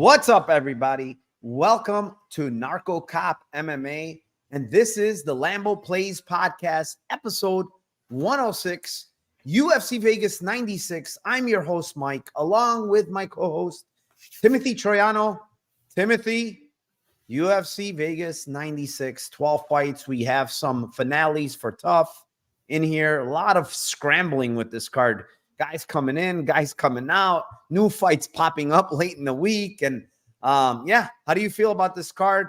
What's up, everybody? Welcome to Narco Cop MMA, and this is the Lambo Plays podcast, episode 106, UFC Vegas 96. I'm your host, Mike, along with my co-host, Timothy Troiano. Timothy, UFC Vegas 96, 12 fights. We have some finales for tough in here. A lot of scrambling with this card. Guys coming in, guys coming out, new fights popping up late in the week. And how do you feel about this card?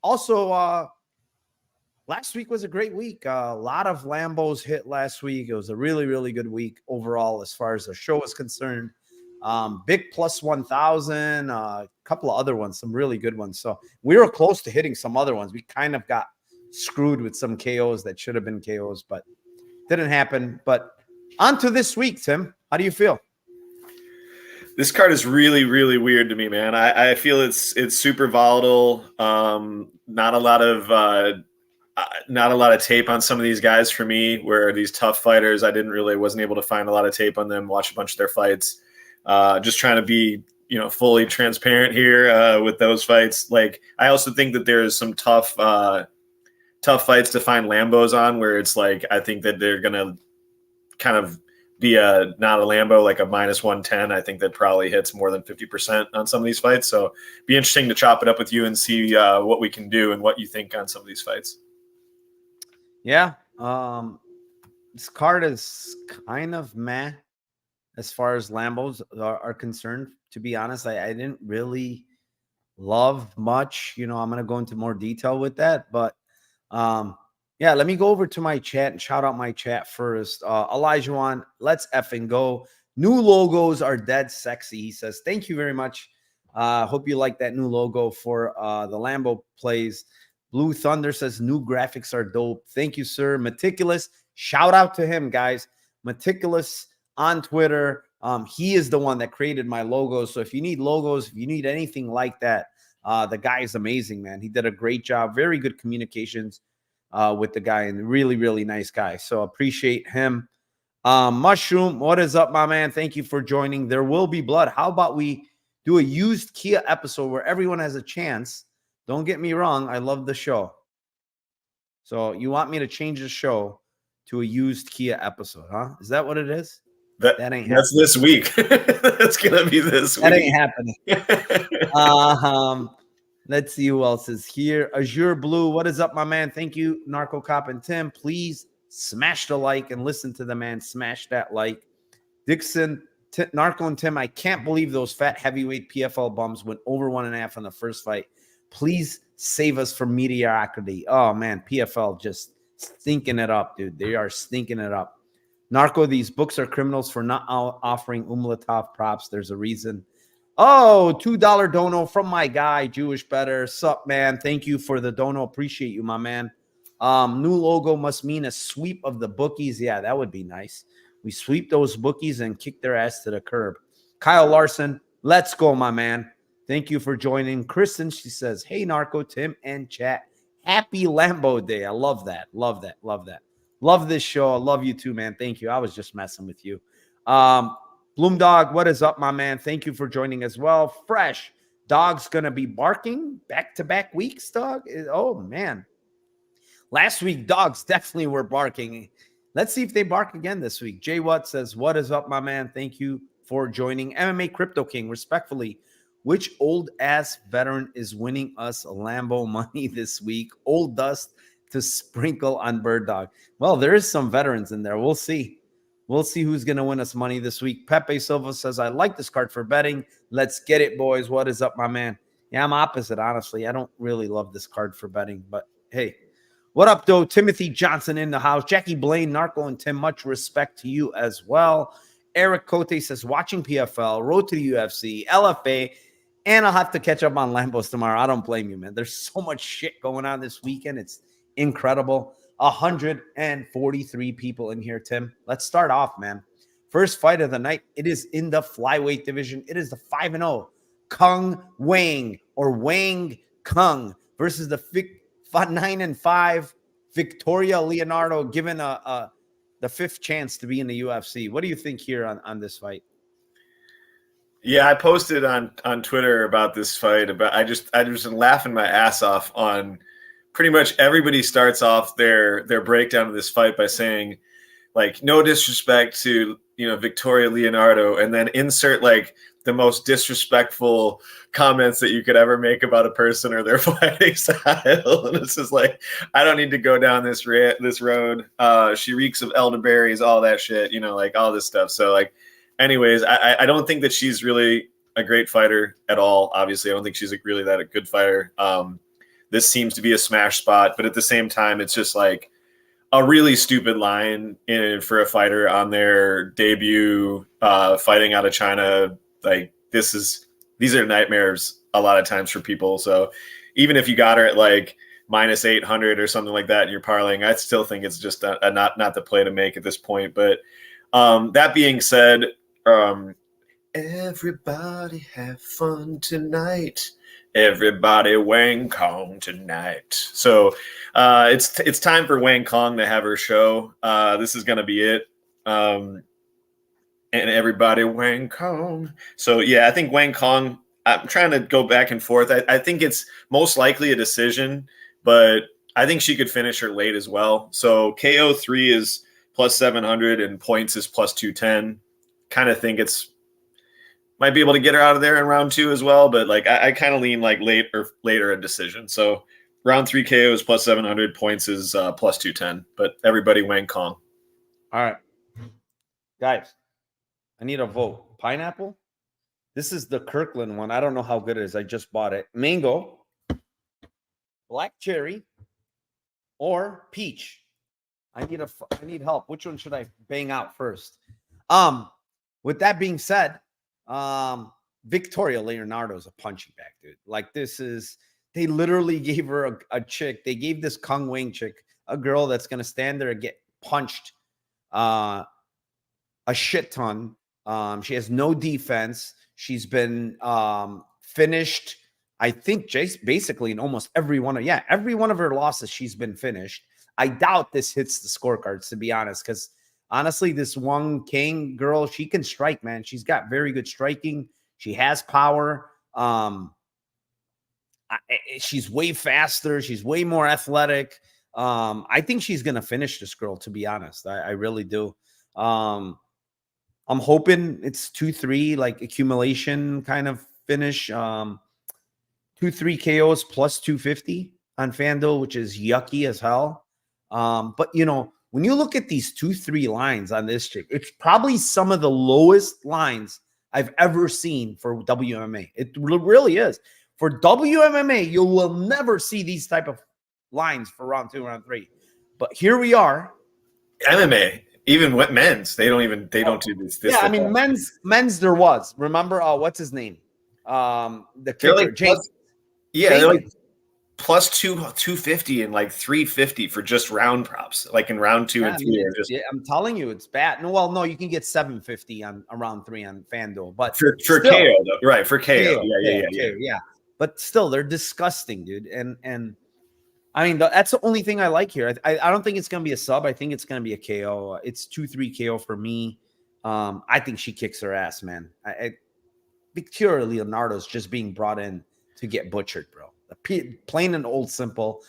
Also, last week was a great week. A lot of Lambos hit last week. It was a really, really good week overall as far as the show is concerned. Big plus 1,000, a couple of other ones, some really good ones. So we were close to hitting some other ones. We kind of got screwed with some KOs that should have been KOs, but didn't happen. But on to this week, Tim. How do you feel? This card is really, really weird to me, man. I feel it's super volatile. Not a lot of tape on some of these guys for me. Where these tough fighters, wasn't able to find a lot of tape on them. Watch a bunch of their fights. Just trying to be, fully transparent here with those fights. Like, I also think that there is some tough fights to find Lambos on, where it's like I think that they're gonna kind of be not a Lambo, like a minus 110. I think that probably hits more than 50% on some of these fights. So be interesting to chop it up with you and see what we can do and what you think on some of these fights. Yeah. This card is kind of meh as far as Lambos are concerned. To be honest, I didn't really love much. I'm going to go into more detail with that, but let me go over to my chat and shout out my chat first. Elijah, let's effing go. New logos are dead sexy. He says, thank you very much. Hope you like that new logo for the Lambo Plays. Blue Thunder says, new graphics are dope. Thank you, sir. Meticulous. Shout out to him, guys. Meticulous on Twitter. He is the one that created my logos. So if you need logos, if you need anything like that, the guy is amazing, man. He did a great job. Very good communications with the guy, and really, really nice guy. So appreciate him. Mushroom, what is up, my man? Thank you for joining. There will be blood. How about we do a used Kia episode where everyone has a chance? Don't get me wrong. I love the show. So you want me to change the show to a used Kia episode, huh? Is that what it is? That ain't happening. That's this week. That's going to be this week. That ain't happening. Let's see who else is here. Azure Blue, what is up, my man? Thank you, Narco Cop and Tim. Please smash the like and listen to the man. Smash that like. Dixon, Narco and Tim, I can't believe those fat heavyweight PFL bums went over 1.5 on the first fight. Please save us from mediocrity. Oh, man, PFL just stinking it up, dude. They are stinking it up. Narco, these books are criminals for not offering Umlatov props. There's a reason. Oh, $2 dono from my guy, Jewish Better. Sup, man? Thank you for the dono. Appreciate you, my man. New logo must mean a sweep of the bookies. Yeah, that would be nice. We sweep those bookies and kick their ass to the curb. Kyle Larson, let's go, my man. Thank you for joining. Kristen, she says, hey, Narco, Tim, and chat. Happy Lambo Day. I love that. Love that. Love that. Love this show. I love you too, man. Thank you. I was just messing with you. Bloom Dog, what is up, my man? Thank you for joining as well. Fresh Dog's gonna be barking back-to-back weeks, dog. Oh man, last week dogs definitely were barking. Let's see if they bark again this week. Jay Watt says, what is up, my man? Thank you for joining. MMA Crypto King, respectfully, which old ass veteran is winning us Lambo money this week? Old dust to sprinkle on Bird Dog. Well, there is some veterans in there. We'll see. We'll see who's going to win us money this week. Pepe Silva says, I like this card for betting. Let's get it, boys. What is up, my man? Yeah, I'm opposite, honestly. I don't really love this card for betting, but hey. What up, though? Timothy Johnson in the house. Jackie Blaine, Narco, and Tim, much respect to you as well. Eric Cote says, watching PFL, road to the UFC, LFA, and I'll have to catch up on Lambos tomorrow. I don't blame you, man. There's so much shit going on this weekend. It's incredible. 143 people in here, Tim. Let's start off, man. First fight of the night. It is in the flyweight division. It is the 5-0 Kung Wang or Wang Kung versus the 9-5 Victoria Leonardo, given the 5th chance to be in the UFC. What do you think here on this fight? Yeah, I posted on Twitter about this fight. I just been laughing my ass off on pretty much everybody starts off their breakdown of this fight by saying like no disrespect to Victoria Leonardo, and then insert like the most disrespectful comments that you could ever make about a person or their fighting style. And it's just like, I don't need to go down this road. She reeks of elderberries, all that shit, like all this stuff. So like, anyways, I don't think that she's really a great fighter at all. Obviously, I don't think she's really that a good fighter. This seems to be a smash spot, but at the same time, it's just like a really stupid line for a fighter on their debut, fighting out of China. Like these are nightmares a lot of times for people. So even if you got her at like minus 800 or something like that, and you're parlaying, I still think it's just not the play to make at this point. But that being said, everybody have fun tonight. Everybody Wang Kong tonight. So it's time for Wang Kong to have her show. This is going to be it. And everybody Wang Kong. So yeah, I think Wang Kong, I'm trying to go back and forth. I think it's most likely a decision, but I think she could finish her late as well. So KO 3 is plus 700 and points is plus 210. Kind of think it's might be able to get her out of there in round 2 as well, but like I kind of lean like later a decision. So round 3 KO is plus 700, points is plus 210. But everybody Wang Kong. All right, guys, I need a vote. Pineapple. This is the Kirkland one. I don't know how good it is. I just bought it. Mango, black cherry, or peach. I need help. Which one should I bang out first? With that being said, Victoria Leonardo is a punching bag, dude. Like they literally gave her a chick. They gave this Kung Wing chick a girl that's going to stand there and get punched a shit ton. She has no defense. She's been finished, I think, basically in almost every one of her losses, she's been finished. I doubt this hits the scorecards, to be honest, because honestly, this Wang King girl, she can strike, man. She's got very good striking. She has power. She's way faster. She's way more athletic. I think she's going to finish this girl, to be honest. I really do. I'm hoping it's 2-3, like accumulation kind of finish. 2-3 KOs plus 250 on FanDuel, which is yucky as hell. But when you look at these 2-3 lines on this chick, it's probably some of the lowest lines I've ever seen for WMMA. It really is. For WMMA, you will never see these type of lines for round 2, round 3. But here we are. MMA, even with men's, they don't do this. Yeah, I mean, men's there was. Remember, what's his name? The kicker, like James. They're like plus 250 and like 350 for just round props, like in round 2 and 3. I'm telling you, it's bad. No, you can get 750 on round 3 on FanDuel, but for still, KO though, right? For KO, yeah. But still, they're disgusting, dude. And I mean, that's the only thing I like here. I don't think it's gonna be a sub. I think it's gonna be a KO. It's 2-3 KO for me. I think she kicks her ass, man. Victoria Leonardo's just being brought in to get butchered, bro. Plain and old simple.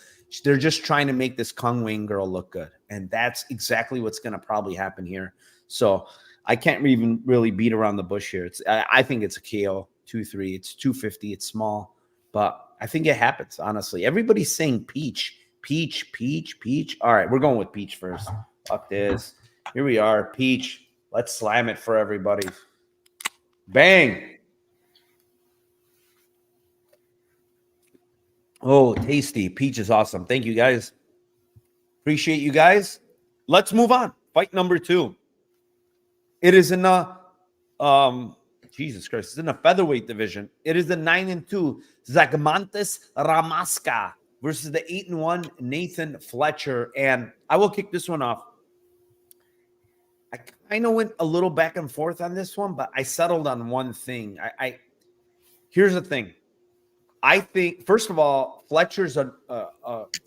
They're just trying to make this Kung Wing girl look good. And that's exactly what's going to probably happen here. So I can't even really beat around the bush here. I think it's a KO 2-3. It's 250. It's small, but I think it happens, honestly. Everybody's saying peach. All right, we're going with peach first. Fuck this. Here we are. Peach. Let's slam it for everybody. Bang. Oh, tasty. Peach is awesome. Thank you, guys. Appreciate you guys. Let's move on. Fight number 2. It is in the Jesus Christ. It's in the featherweight division. It is the 9-2 Zagmantis Ramaska versus the 8-1 Nathan Fletcher. And I will kick this one off. I kind of went a little back and forth on this one, but I settled on one thing. Here's the thing. I think, first of all, Fletcher's a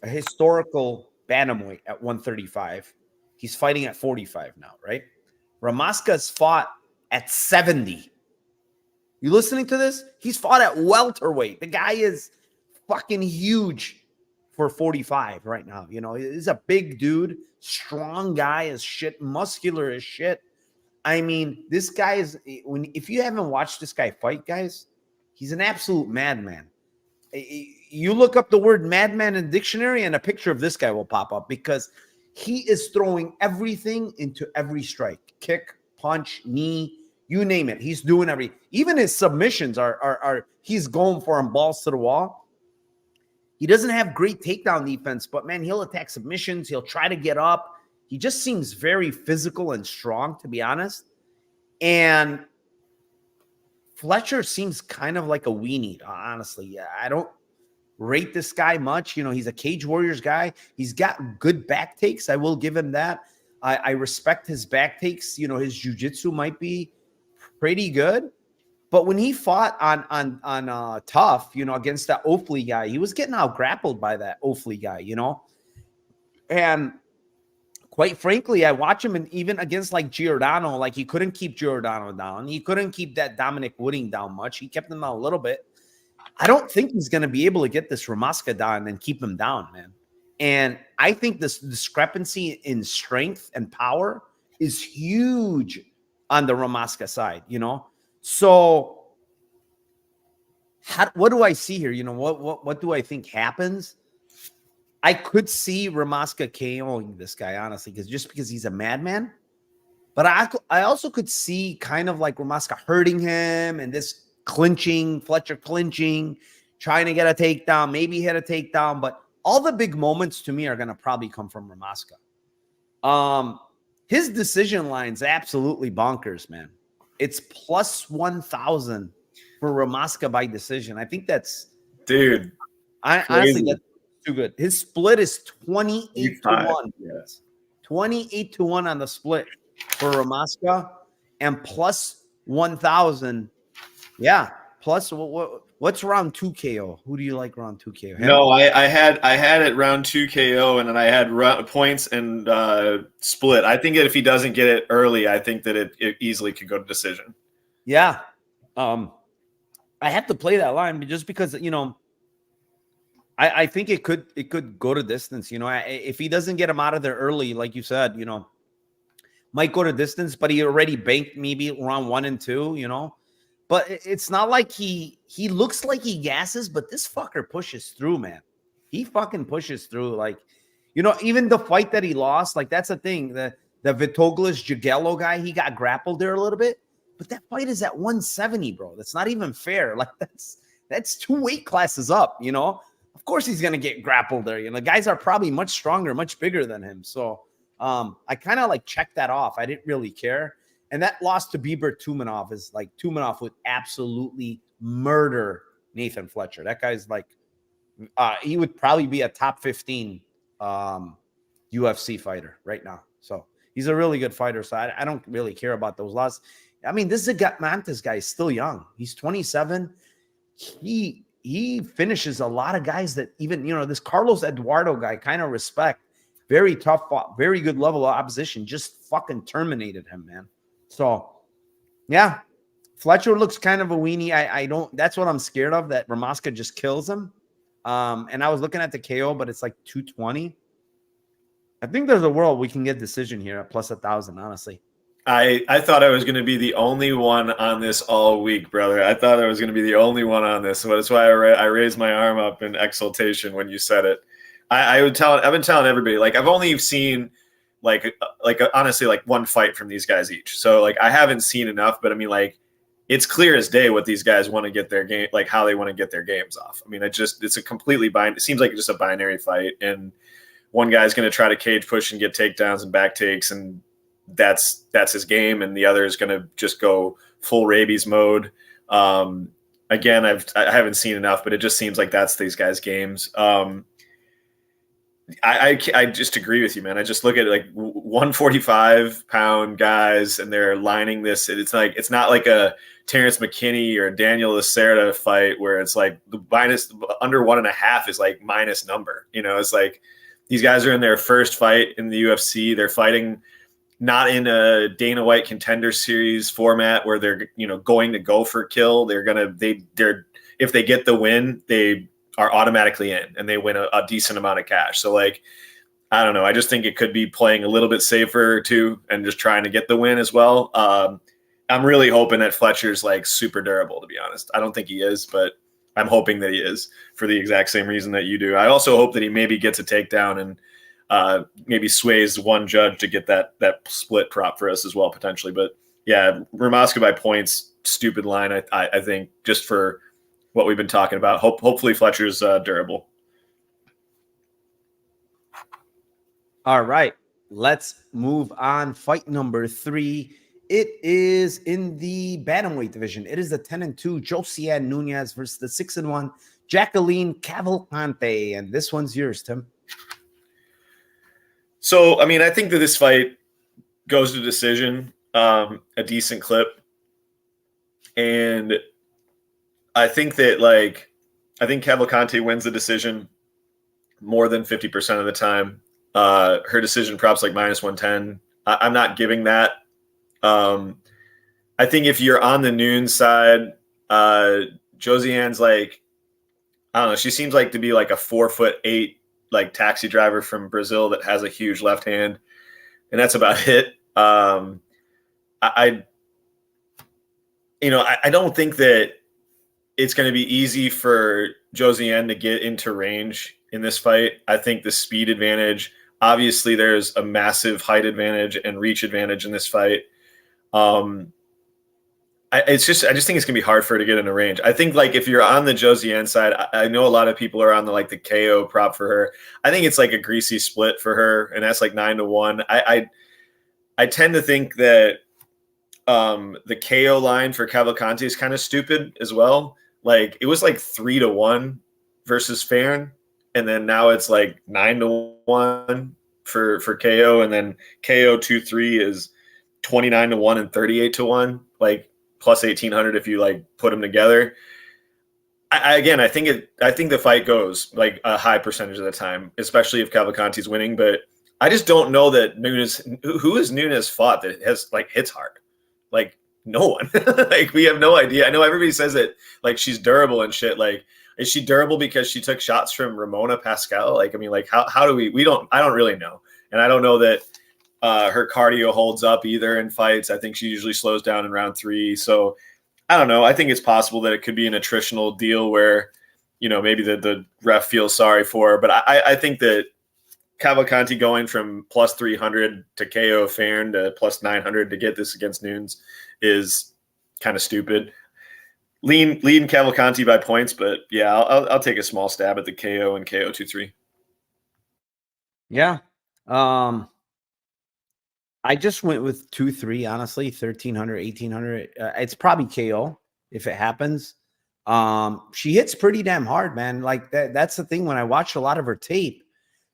historical bantamweight at 135. He's fighting at 45 now, right? Ramaska's fought at 70. You listening to this? He's fought at welterweight. The guy is fucking huge for 45 right now. You know, he's a big dude, strong guy as shit, muscular as shit. I mean, this guy is, if you haven't watched this guy fight, guys, he's an absolute madman. You look up the word madman in the dictionary and a picture of this guy will pop up because he is throwing everything into every strike. Kick, punch, knee, you name it. He's doing even his submissions are he's going for him, balls to the wall. He doesn't have great takedown defense, but man, he'll attack submissions. He'll try to get up. He just seems very physical and strong, to be honest. And Fletcher seems kind of like a weenie, honestly. I don't rate this guy much. You know, he's a Cage Warriors guy. He's got good back takes. I will give him that. I respect his back takes. You know, his jiu-jitsu might be pretty good. But when he fought on Tough, you know, against that Ofley guy, he was getting out grappled by that Ofley guy, you know. And quite frankly, I watch him, and even against like Giordano, like he couldn't keep Giordano down. He couldn't keep that Dominic Wooding down much. He kept him down a little bit. I don't think he's going to be able to get this Ramaska down and keep him down, man. And I think this discrepancy in strength and power is huge on the Ramaska side, you know. So what do I see here? You know, what do I think happens? I could see Ramaska KOing this guy, honestly, because he's a madman. But I also could see kind of like Ramaska hurting him and this clinching, Fletcher clinching, trying to get a takedown, maybe hit a takedown. But all the big moments to me are going to probably come from Ramaska. His decision line's absolutely bonkers, man. It's plus 1,000 for Ramaska by decision. I think that's, dude. Honestly, that's too good. His split is 28 to 1. Yes. 28 to 1 on the split for Ramaska, and plus 1,000. Yeah. Plus what's round 2 KO? Who do you like round 2 KO? Him? No, I had it round 2 KO, and then I had points and split. I think that if he doesn't get it early, I think that it easily could go to decision. Yeah. I have to play that line just because, you know, I think it could go to distance. You know, if he doesn't get him out of there early, like you said, you know, might go to distance, but he already banked maybe round 1 and 2, you know. But it's not like he looks like he gasses, but this fucker pushes through, man. He fucking pushes through. Like, you know, even the fight that he lost, like that's the thing. The Vitoglis Jagello guy, he got grappled there a little bit, but that fight is at 170, bro. That's not even fair. Like that's 2 weight classes up, you know. Of course he's gonna get grappled there. You know, the guys are probably much stronger, much bigger than him. So I kind of like checked that off. I didn't really care. And that loss to Bieber Tumanov is like Tumanov would absolutely murder Nathan Fletcher. That guy's like, he would probably be a top 15 UFC fighter right now. So he's a really good fighter. So I don't really care about those losses. I mean, this Mantis guy is still young. He's 27. He finishes a lot of guys that even, you know, this Carlos Eduardo guy kind of respect. Very tough, very good level of opposition. Just fucking terminated him, man. So, yeah, Fletcher looks kind of a weenie. I don't. That's what I'm scared of. That Ramaska just kills him. And I was looking at the KO, but it's like 220. I think there's a world we can get decision here at plus 1,000. Honestly, I thought I was going to be the only one on this all week, brother. I thought I was going to be the only one on this. So that's why I raised my arm up in exultation when you said it. I've been telling everybody, like, I've only seen like honestly like one fight from these guys each. So like I haven't seen enough, but I mean, like, it's clear as day what these guys want to get their game, like how they want to get their games off. I mean, it's a completely it seems like just a binary fight, and one guy's going to try to cage push and get takedowns and back takes, and that's his game, and the other is going to just go full rabies mode. Again, I haven't seen enough, but it just seems like that's these guys' games. I just agree with you, man. I just look at like 145-pound guys, and they're lining this. It's like, it's not like a Terrence McKinney or Daniel Lacerda fight where it's like the minus under 1.5 is like minus number. You know, it's like these guys are in their first fight in the UFC. They're fighting not in a Dana White Contender Series format where they're, you know, going to go for kill. They're if they get the win, they are automatically in and they win a decent amount of cash. So like, I don't know. I just think it could be playing a little bit safer too and just trying to get the win as well. I'm really hoping that Fletcher's like super durable, to be honest. I don't think he is, but I'm hoping that he is for the exact same reason that you do. I also hope that he maybe gets a takedown and maybe sways one judge to get that split prop for us as well, potentially. But yeah, Ramoska by points, stupid line, I think, just for what we've been talking about. Hopefully Fletcher's durable. All right, let's move on. Fight number 3. It is in the bantamweight division. It is the 10-2 Josiane Nunez versus the 6-1 Jacqueline Cavalcante. And this one's yours, Tim. So, I mean, I think that this fight goes to decision, a decent clip. And I think that, like, I think Cavalcante wins the decision more than 50% of the time. Her decision props like -110. I'm not giving that. I think if you're on the Noon side, Josiane's like, I don't know, she seems like to be like a 4'8" like taxi driver from Brazil that has a huge left hand, and that's about it. I don't think that it's going to be easy for Josiane to get into range in this fight. I think the speed advantage, obviously there's a massive height advantage and reach advantage in this fight. I just think it's gonna be hard for her to get into range. I think like if you're on the Josiane side, I know a lot of people are on the KO prop for her. I think it's like a greasy split for her, and that's like 9-1. I tend to think that the KO line for Cavalcante is kind of stupid as well. Like it was like 3-1 versus Farron, and then now it's like 9-1 for KO, and then KO 2-3 is 29-1 and 38-1, like plus 1,800 if you like put them together. I think the fight goes like a high percentage of the time, especially if Cavalcante's winning. But I just don't know that Nunez, who has Nunez fought that has like hits hard, like no one. Like we have no idea. I know everybody says that like she's durable and shit. Like is she durable because she took shots from Ramona Pascal? Like I mean, like how do I don't really know, and I don't know that. Her cardio holds up either in fights. I think she usually slows down in round 3. So I don't know. I think it's possible that it could be an attritional deal where, you know, maybe the ref feels sorry for her. But I think that Cavalcante going from plus 300 to KO Farron to plus 900 to get this against Nunes is kind of stupid. Lean Cavalcante by points, but yeah, I'll take a small stab at the KO and KO 2-3. Yeah. I just went with 2-3, honestly, 1,300, 1,800. It's probably KO if it happens. She hits pretty damn hard, man. Like that's the thing when I watched a lot of her tape.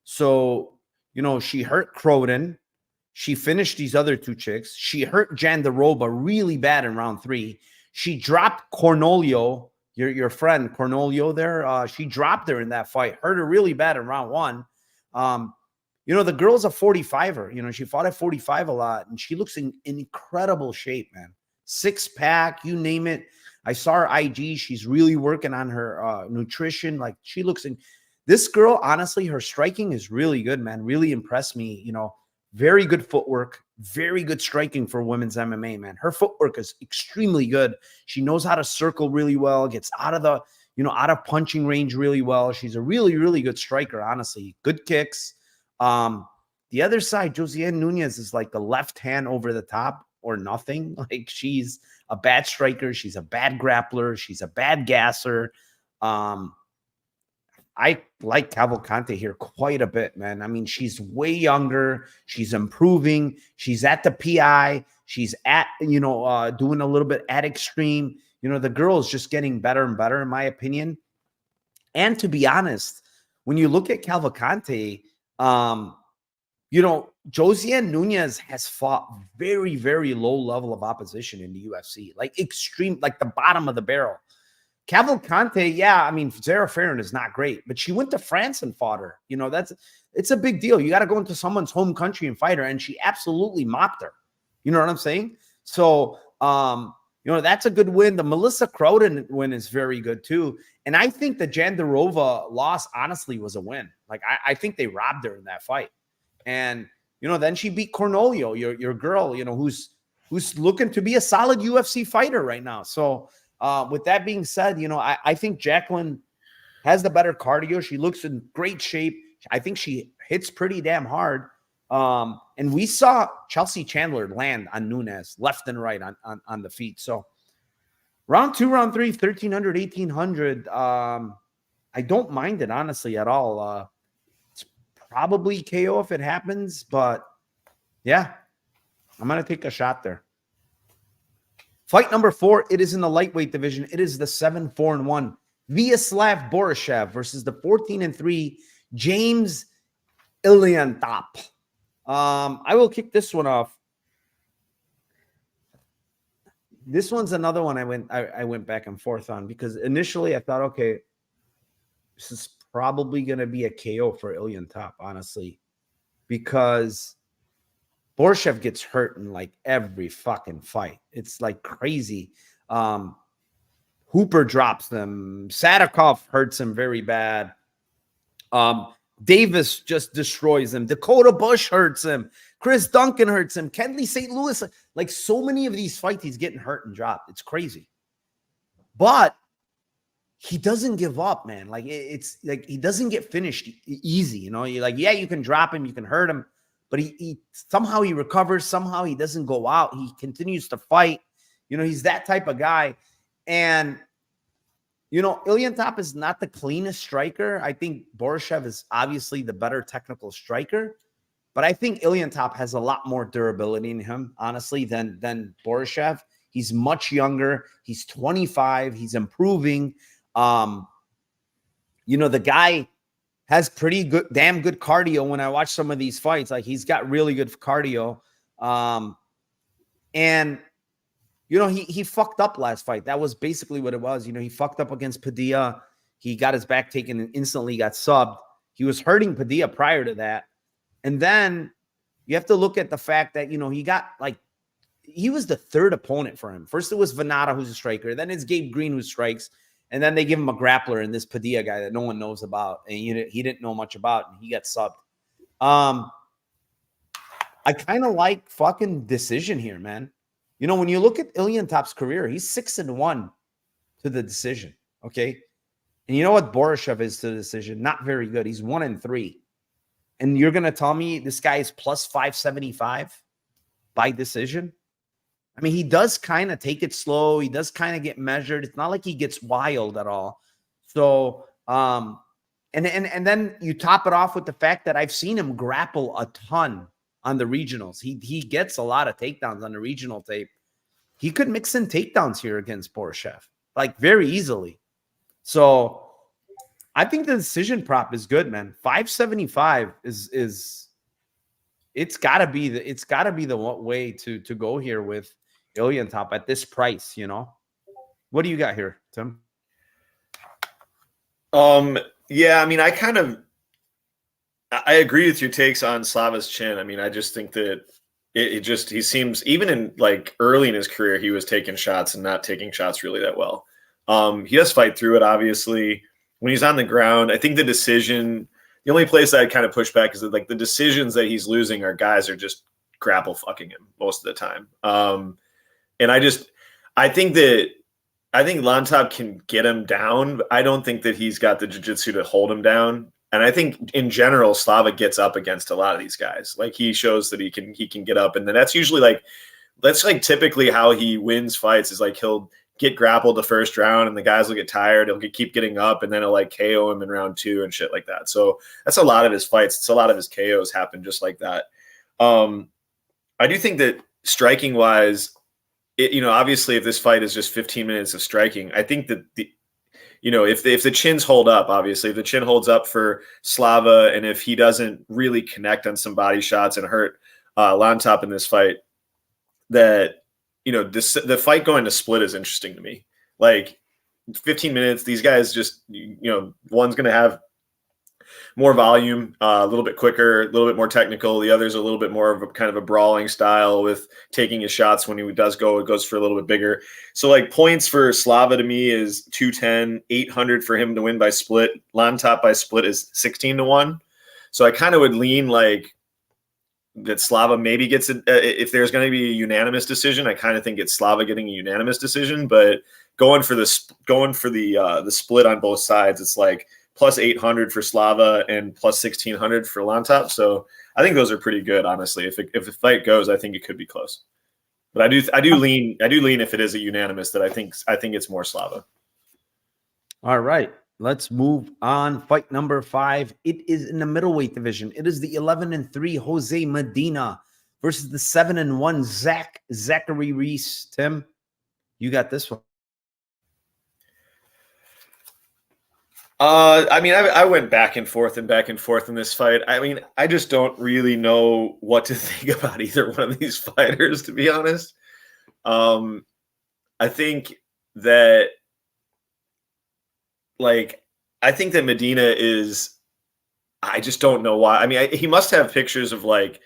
So, you know, she hurt Croden. She finished these other 2 chicks. She hurt Jandaroba really bad in round 3. She dropped Cornolio, your friend Cornolio there. She dropped her in that fight, hurt her really bad in round 1. You know, the girl's a 45er. You know, she fought at 45 a lot, and she looks in incredible shape, man. 6-pack, you name it. I saw her IG. She's really working on her nutrition. Like, she looks in. This girl, honestly, her striking is really good, man. Really impressed me. You know, very good footwork, very good striking for women's MMA, man. Her footwork is extremely good. She knows how to circle really well, gets out of the, you know, out of punching range really well. She's a really, really good striker, honestly. Good kicks. The other side, Josiane Nunez is like the left hand over the top or nothing. Like she's a bad striker. She's a bad grappler. She's a bad gasser. I like Cavalcante here quite a bit, man. I mean, she's way younger. She's improving. She's at the PI. She's at, you know, doing a little bit at extreme. You know, the girl is just getting better and better, in my opinion. And to be honest, when you look at Cavalcante, you know, Josiane Nunez has fought very, very low level of opposition in the UFC, like extreme, like the bottom of the barrel. Cavalcante, yeah, I mean, Zara Farron is not great, but she went to France and fought her. You know, it's a big deal. You got to go into someone's home country and fight her, and she absolutely mopped her. You know what I'm saying? So, you know, that's a good win. The Melissa Croden win is very good too. And I think the Jandarova loss, honestly, was a win. Like, I think they robbed her in that fight. And, you know, then she beat Cornolio, your girl, you know, who's looking to be a solid UFC fighter right now. So, with that being said, you know, I think Jacqueline has the better cardio. She looks in great shape. I think she hits pretty damn hard. And we saw Chelsea Chandler land on Nunes left and right on the feet. So round 2, round 3, 1,300, 1,800. I don't mind it, honestly, at all. It's probably KO if it happens, but yeah, I'm going to take a shot there. Fight number 4, it is in the lightweight division. It is the 7-4-1 Vyacheslav Borishev versus the 14-3 James Iliantop. I will kick this one off. This one's another one I went back and forth on, because initially I thought, okay, this is probably going to be a KO for Iliantop, honestly, because Borishev gets hurt in like every fucking fight. It's like crazy. Hooper drops them. Sadikov hurts him very bad. Davis just destroys him. Dakota Bush hurts him. Chris Duncan hurts him. Kenley St. Louis. Like so many of these fights, he's getting hurt and dropped. It's crazy. But he doesn't give up, man. Like it's like he doesn't get finished easy. You know, you're like, yeah, you can drop him, you can hurt him, but he somehow he recovers. Somehow he doesn't go out. He continues to fight. You know, he's that type of guy. And you know, Iliantop is not the cleanest striker. I think Borishev is obviously the better technical striker, but I think Iliantop has a lot more durability in him, honestly, than Borishev. He's much younger. He's 25. He's improving. You know, the guy has pretty good, damn good cardio. When I watch some of these fights, like he's got really good cardio. And you know, he fucked up last fight. That was basically what it was. You know, he fucked up against Padilla. He got his back taken and instantly got subbed. He was hurting Padilla prior to that. And then you have to look at the fact that, you know, he got like, he was the third opponent for him. First, it was Venata, who's a striker. Then it's Gabe Green, who strikes. And then they give him a grappler and this Padilla guy that no one knows about. And he didn't know much about, and he got subbed. I kind of like fucking decision here, man. You know, when you look at Iliantop's career, he's 6-1 to the decision. Okay. And you know what Borishev is to the decision? Not very good. He's 1-3. And you're going to tell me this guy is plus 575 by decision? I mean, he does kind of take it slow. He does kind of get measured. It's not like he gets wild at all. So, and then you top it off with the fact that I've seen him grapple a ton on the regionals. He gets a lot of takedowns on the regional tape. He could mix in takedowns here against Borishev, like very easily. So I think the decision prop is good, man. 575 is it's gotta be the way to go here with Iliantop at this price, you know. What do you got here, Tim? Yeah, I mean, I agree with your takes on Slava's chin. I mean, I just think that he seems, even in like early in his career, he was taking shots and not taking shots really that well. He does fight through it, obviously. When he's on the ground, I think the only place I'd kind of push back is that like the decisions that he's losing are guys are just grapple fucking him most of the time. And I think Iliantop can get him down, but I don't think that he's got the jiu-jitsu to hold him down. And I think in general, Slava gets up against a lot of these guys. Like he shows that he can get up. And then that's typically how he wins fights is like he'll get grappled the first round and the guys will get tired. He'll keep getting up and then he'll like KO him in round 2 and shit like that. So that's a lot of his fights. It's a lot of his KOs happen just like that. I do think that striking wise, obviously if this fight is just 15 minutes of striking, I think that if the chins hold up, obviously if the chin holds up for Slava, and if he doesn't really connect on some body shots and hurt Iliantop in this fight, that the fight going to split is interesting to me. Like 15 minutes. These guys just, one's going to have more volume, a little bit quicker, a little bit more technical. The other's a little bit more of a kind of a brawling style with taking his shots when he does go. It goes for a little bit bigger. So like points for Slava to me is 210, 800 for him to win by split. On top by split is 16-1. So I kind of would lean like that Slava maybe gets it. If there's going to be a unanimous decision, I kind of think it's Slava getting a unanimous decision, but going for the split on both sides, it's like plus 800 for Slava and plus 1600 for Lantop. So I think those are pretty good, honestly. If the fight goes, I think it could be close. But I do lean if it is a unanimous that I think it's more Slava. All right, let's move on. Fight number 5. It is in the middleweight division. It is the 11-3 Jose Medina versus the 7-1 Zachary Reese. Tim, you got this one. I mean, I went back and forth in this fight. I mean, I just don't really know what to think about either one of these fighters, to be honest. I think that Medina is, I just don't know why. I mean, he must have pictures of like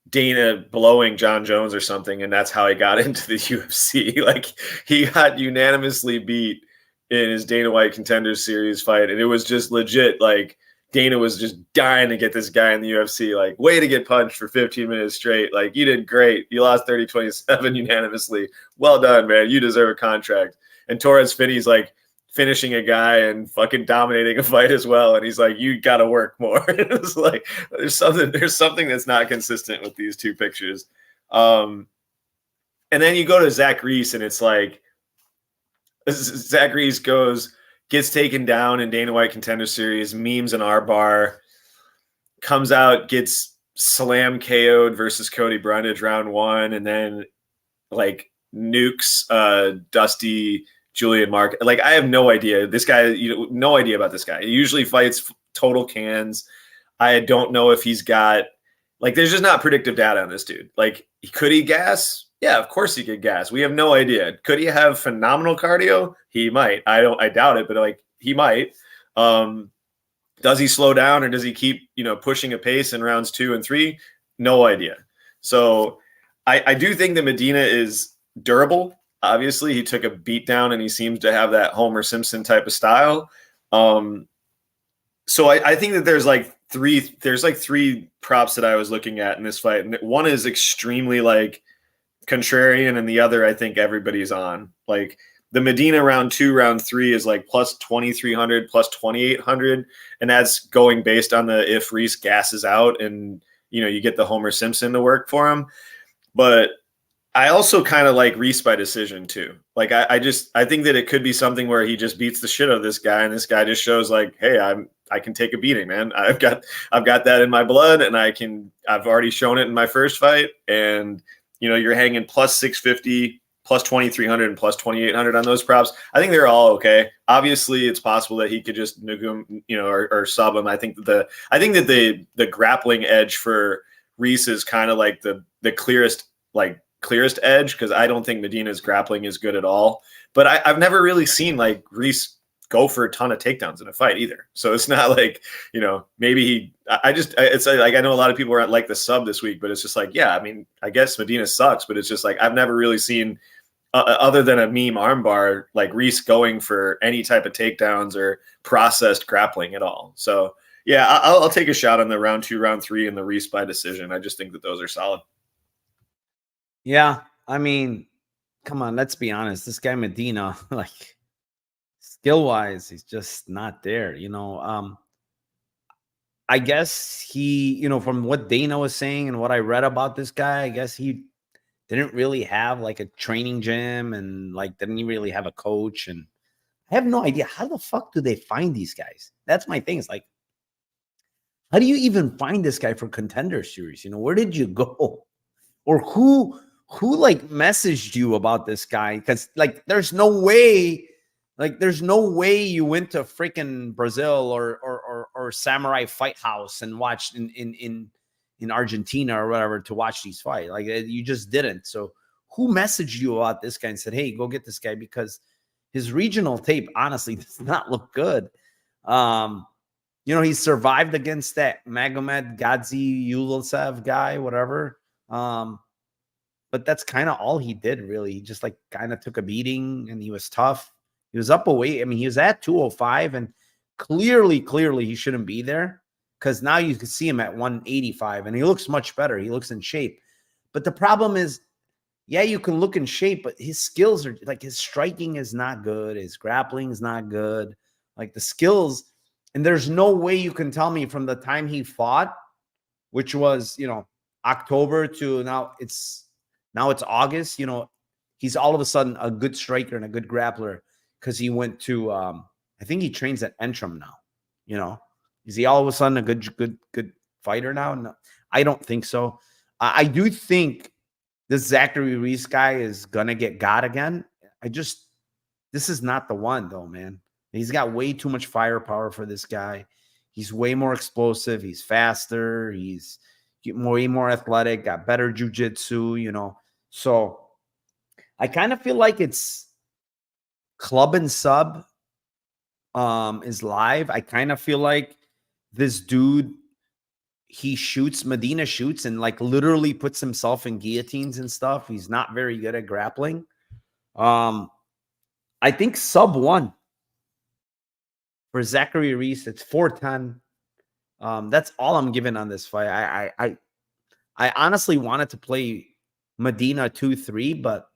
Dana blowing John Jones or something, and that's how he got into the UFC. Like he got unanimously beat in his Dana White Contenders Series fight, and it was just legit. Like Dana was just dying to get this guy in the UFC. Like, way to get punched for 15 minutes straight. Like, you did great. You lost 30-27 unanimously. Well done, man. You deserve a contract. And Torres Finney's like finishing a guy and fucking dominating a fight as well. And he's like, you got to work more. It's like there's something that's not consistent with these two pictures. And then you go to Zach Reese, and it's like, Zach Reese gets taken down in Dana White Contender Series, memes in our bar, comes out, gets slam KO'd versus Cody Brundage round 1, and then like nukes Dusty Julian Mark. Like, I have no idea. This guy, no idea about this guy. He usually fights total cans. I don't know if he's got, like, there's just not predictive data on this dude. Like, could he gas? Yeah, of course he could gas. We have no idea. Could he have phenomenal cardio? He might. I doubt it, but like he might. Does he slow down, or does he keep, pushing a pace in rounds 2 and 3? No idea. So I do think that Medina is durable. Obviously, he took a beat down, and he seems to have that Homer Simpson type of style. So I think that there's like three props that I was looking at in this fight, and one is extremely like contrarian, and the other I think everybody's on. Like the Medina round 2, round 3 is like plus 2,300, plus 2,800, and that's going based on the if Reese gasses out and you get the Homer Simpson to work for him. But I also kind of like Reese by decision too. Like I think that it could be something where he just beats the shit out of this guy, and this guy just shows like, hey, I can take a beating, man. I've got that in my blood, and I've already shown it in my first fight. And you're hanging plus 650, plus 2,300, and plus 2,800 on those props. I think they're all okay. Obviously, it's possible that he could just nuke him, or sub him. I think that the grappling edge for Reese is kind of like the clearest edge, because I don't think Medina's grappling is good at all. But I've never really seen like Reese go for a ton of takedowns in a fight either. So it's not like, maybe it's like, I know a lot of people are like the sub this week, but it's just like, yeah, I mean, I guess Medina sucks, but it's just like, I've never really seen other than a meme armbar, like Reese going for any type of takedowns or processed grappling at all. So yeah, I'll take a shot on the round 2, round 3 and the Reese by decision. I just think that those are solid. Yeah. I mean, come on, let's be honest. This guy Medina, like, skill wise, he's just not there. I guess he, from what Dana was saying and what I read about this guy, I guess he didn't really have like a training gym, and like didn't really have a coach. And I have no idea, how the fuck do they find these guys? That's my thing. It's like, how do you even find this guy for Contender Series? Where did you go? Or who like messaged you about this guy? Because like there's no way you went to freaking Brazil or Samurai Fight House and watched in Argentina or whatever to watch these fights. Like, you just didn't. So who messaged you about this guy and said, hey, go get this guy? Because his regional tape honestly does not look good. He survived against that Magomed Gadzi Yulisev guy, whatever. But that's kind of all he did, really. He just like kind of took a beating, and he was tough. He was up a weight. I mean, he was at 205, and clearly he shouldn't be there, because now you can see him at 185, and he looks much better. He looks in shape. But the problem is, yeah, you can look in shape, but his skills are like, his striking is not good. His grappling is not good. Like the skills, and there's no way you can tell me from the time he fought, which was, October to now it's August, he's all of a sudden a good striker and a good grappler, because he went to, I think he trains at Entrim now, is he all of a sudden a good fighter now? No, I don't think so. I do think this Zachary Reese guy is going to get got again. This is not the one though, man. He's got way too much firepower for this guy. He's way more explosive. He's faster. He's way more athletic, got better jiu-jitsu, So I kind of feel like it's Club and Sub is live. I kind of feel like this dude, Medina shoots and like literally puts himself in guillotines and stuff. He's not very good at grappling. I think sub 1 for Zachary Reese. It's 410. That's all I'm giving on this fight. I honestly wanted to play Medina 2-3, but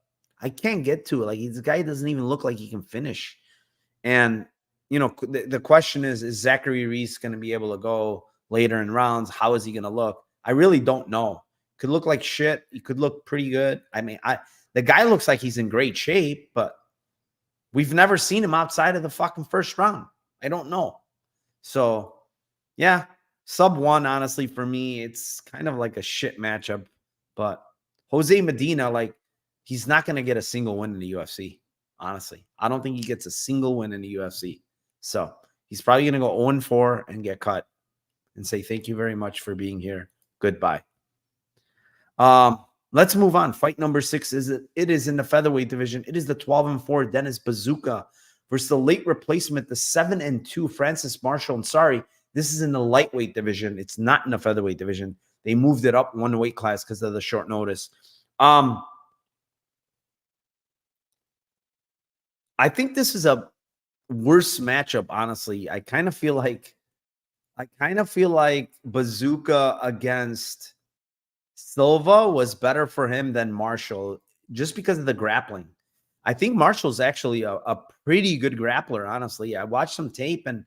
I can't get to it. Like, this guy doesn't even look like he can finish. And, the question is Zachary Reese going to be able to go later in rounds? How is he going to look? I really don't know. Could look like shit. He could look pretty good. I mean, the guy looks like he's in great shape, but we've never seen him outside of the fucking first round. I don't know. So, yeah, sub 1, honestly, for me, it's kind of like a shit matchup. But Jose Medina, like, he's not going to get a single win in the UFC, honestly. I don't think he gets a single win in the UFC. So he's probably going to go 0-4 and get cut and say, thank you very much for being here. Goodbye. Let's move on. Fight number 6 it is in the featherweight division. It is the 12-4 Dennis Bazooka versus the late replacement, the 7-2 Francis Marshall. And sorry, this is in the lightweight division. It's not in the featherweight division. They moved it up one weight class because of the short notice. I think this is a worse matchup, honestly. I kind of feel like Bazooka against Silva was better for him than Marshall, just because of the grappling. I think Marshall's actually a pretty good grappler, honestly. I watched some tape, and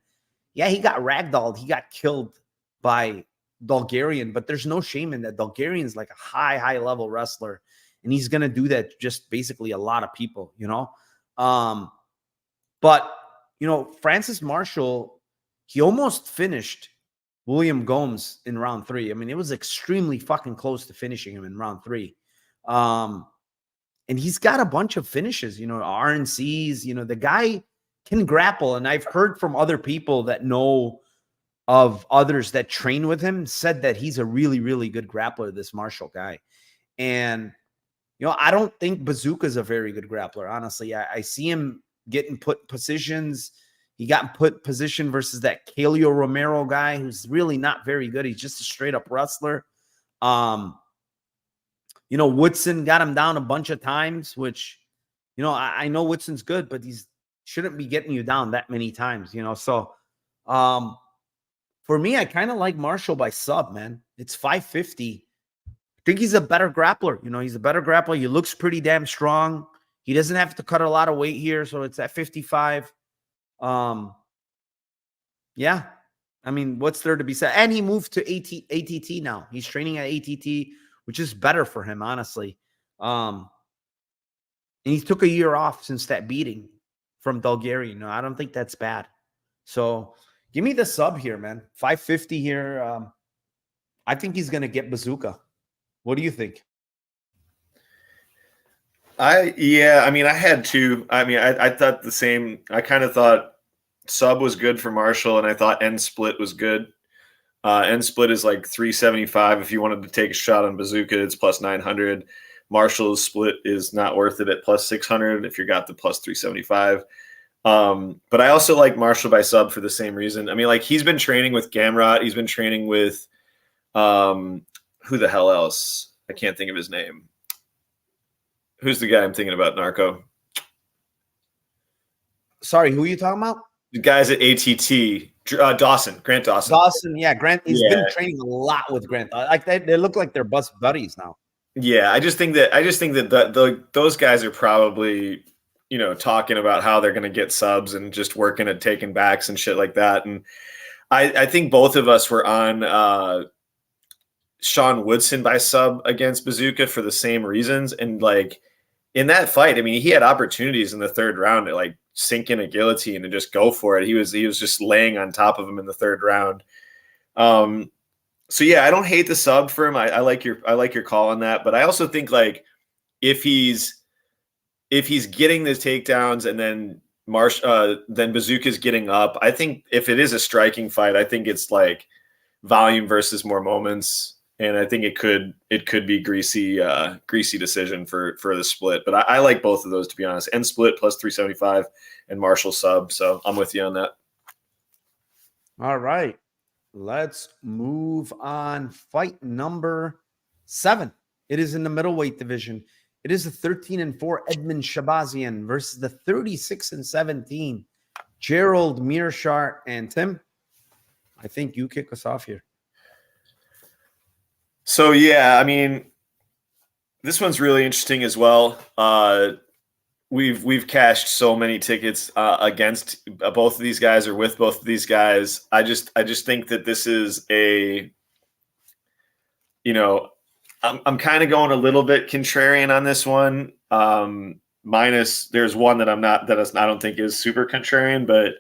yeah, he got ragdolled. He got killed by Bulgarian, but there's no shame in that. Bulgarian's like a high level wrestler, and he's going to do that just basically a lot of people, But, Francis Marshall, he almost finished William Gomes in round 3. I mean, it was extremely fucking close to finishing him in round 3. And he's got a bunch of finishes, RNCs, the guy can grapple. And I've heard from other people that know of others that train with him, said that he's a really, really good grappler, this Marshall guy. And, I don't think Bazooka's a very good grappler, honestly. I see him getting put positions. He got put position versus that Calio Romero guy, who's really not very good. He's just a straight up wrestler. Woodson got him down a bunch of times, which, I know Woodson's good, but he's shouldn't be getting you down that many times, So, for me, I kind of like Marshall by sub, man. It's 550. I think he's a better grappler. He's a better grappler. He looks pretty damn strong. He doesn't have to cut a lot of weight here, so it's at 55. Yeah. I mean, what's there to be said? And he moved to ATT now. He's training at ATT, which is better for him, honestly. And he took a year off since that beating from Bulgaria. I don't think that's bad. So give me the sub here, man. 550 here. I think he's going to get Bazooka. What do you think? I had two. I thought the same. I kind of thought sub was good for Marshall, and I thought end split was good. End split is like 375. If you wanted to take a shot on Bazooka, it's plus 900. Marshall's split is not worth it at plus 600 if you got the plus 375. But I also like Marshall by sub for the same reason. I mean, like he's been training with Gamrot. He's been training with who the hell else? I can't think of his name. Who's the guy I'm thinking about, Narco? Sorry, who are you talking about? The guys at ATT. Dawson, Grant Dawson. Dawson, yeah, Grant. He's been training a lot with Grant. Like they look like they're best buddies now. Yeah, I just think that those guys are probably, talking about how they're going to get subs and just working at taking backs and shit like that. And I think both of us were on Sean Woodson by sub against Bazooka for the same reasons. And like in that fight, I mean, he had opportunities in the third round to like sink in a guillotine and just go for it. He was just laying on top of him in the third round. So yeah, I don't hate the sub for him. I like your call on that, but I also think like if he's getting the takedowns and then then Bazooka's getting up, I think if it is a striking fight, I think it's like volume versus more moments, and I think it could be greasy decision for the split. But I like both of those, to be honest. And split plus 375 and Marshall sub. So I'm with you on that. All right. Let's move on. Fight number 7. It is in the middleweight division. It is the 13-4 Edmund Shabazian versus the 36-17 Gerald Mearshart. And Tim, I think you kick us off here. So yeah, I mean, this one's really interesting as well. We've cashed so many tickets against both of these guys or with both of these guys. I just think that this is I'm kind of going a little bit contrarian on this one. Minus there's one that I don't think is super contrarian, but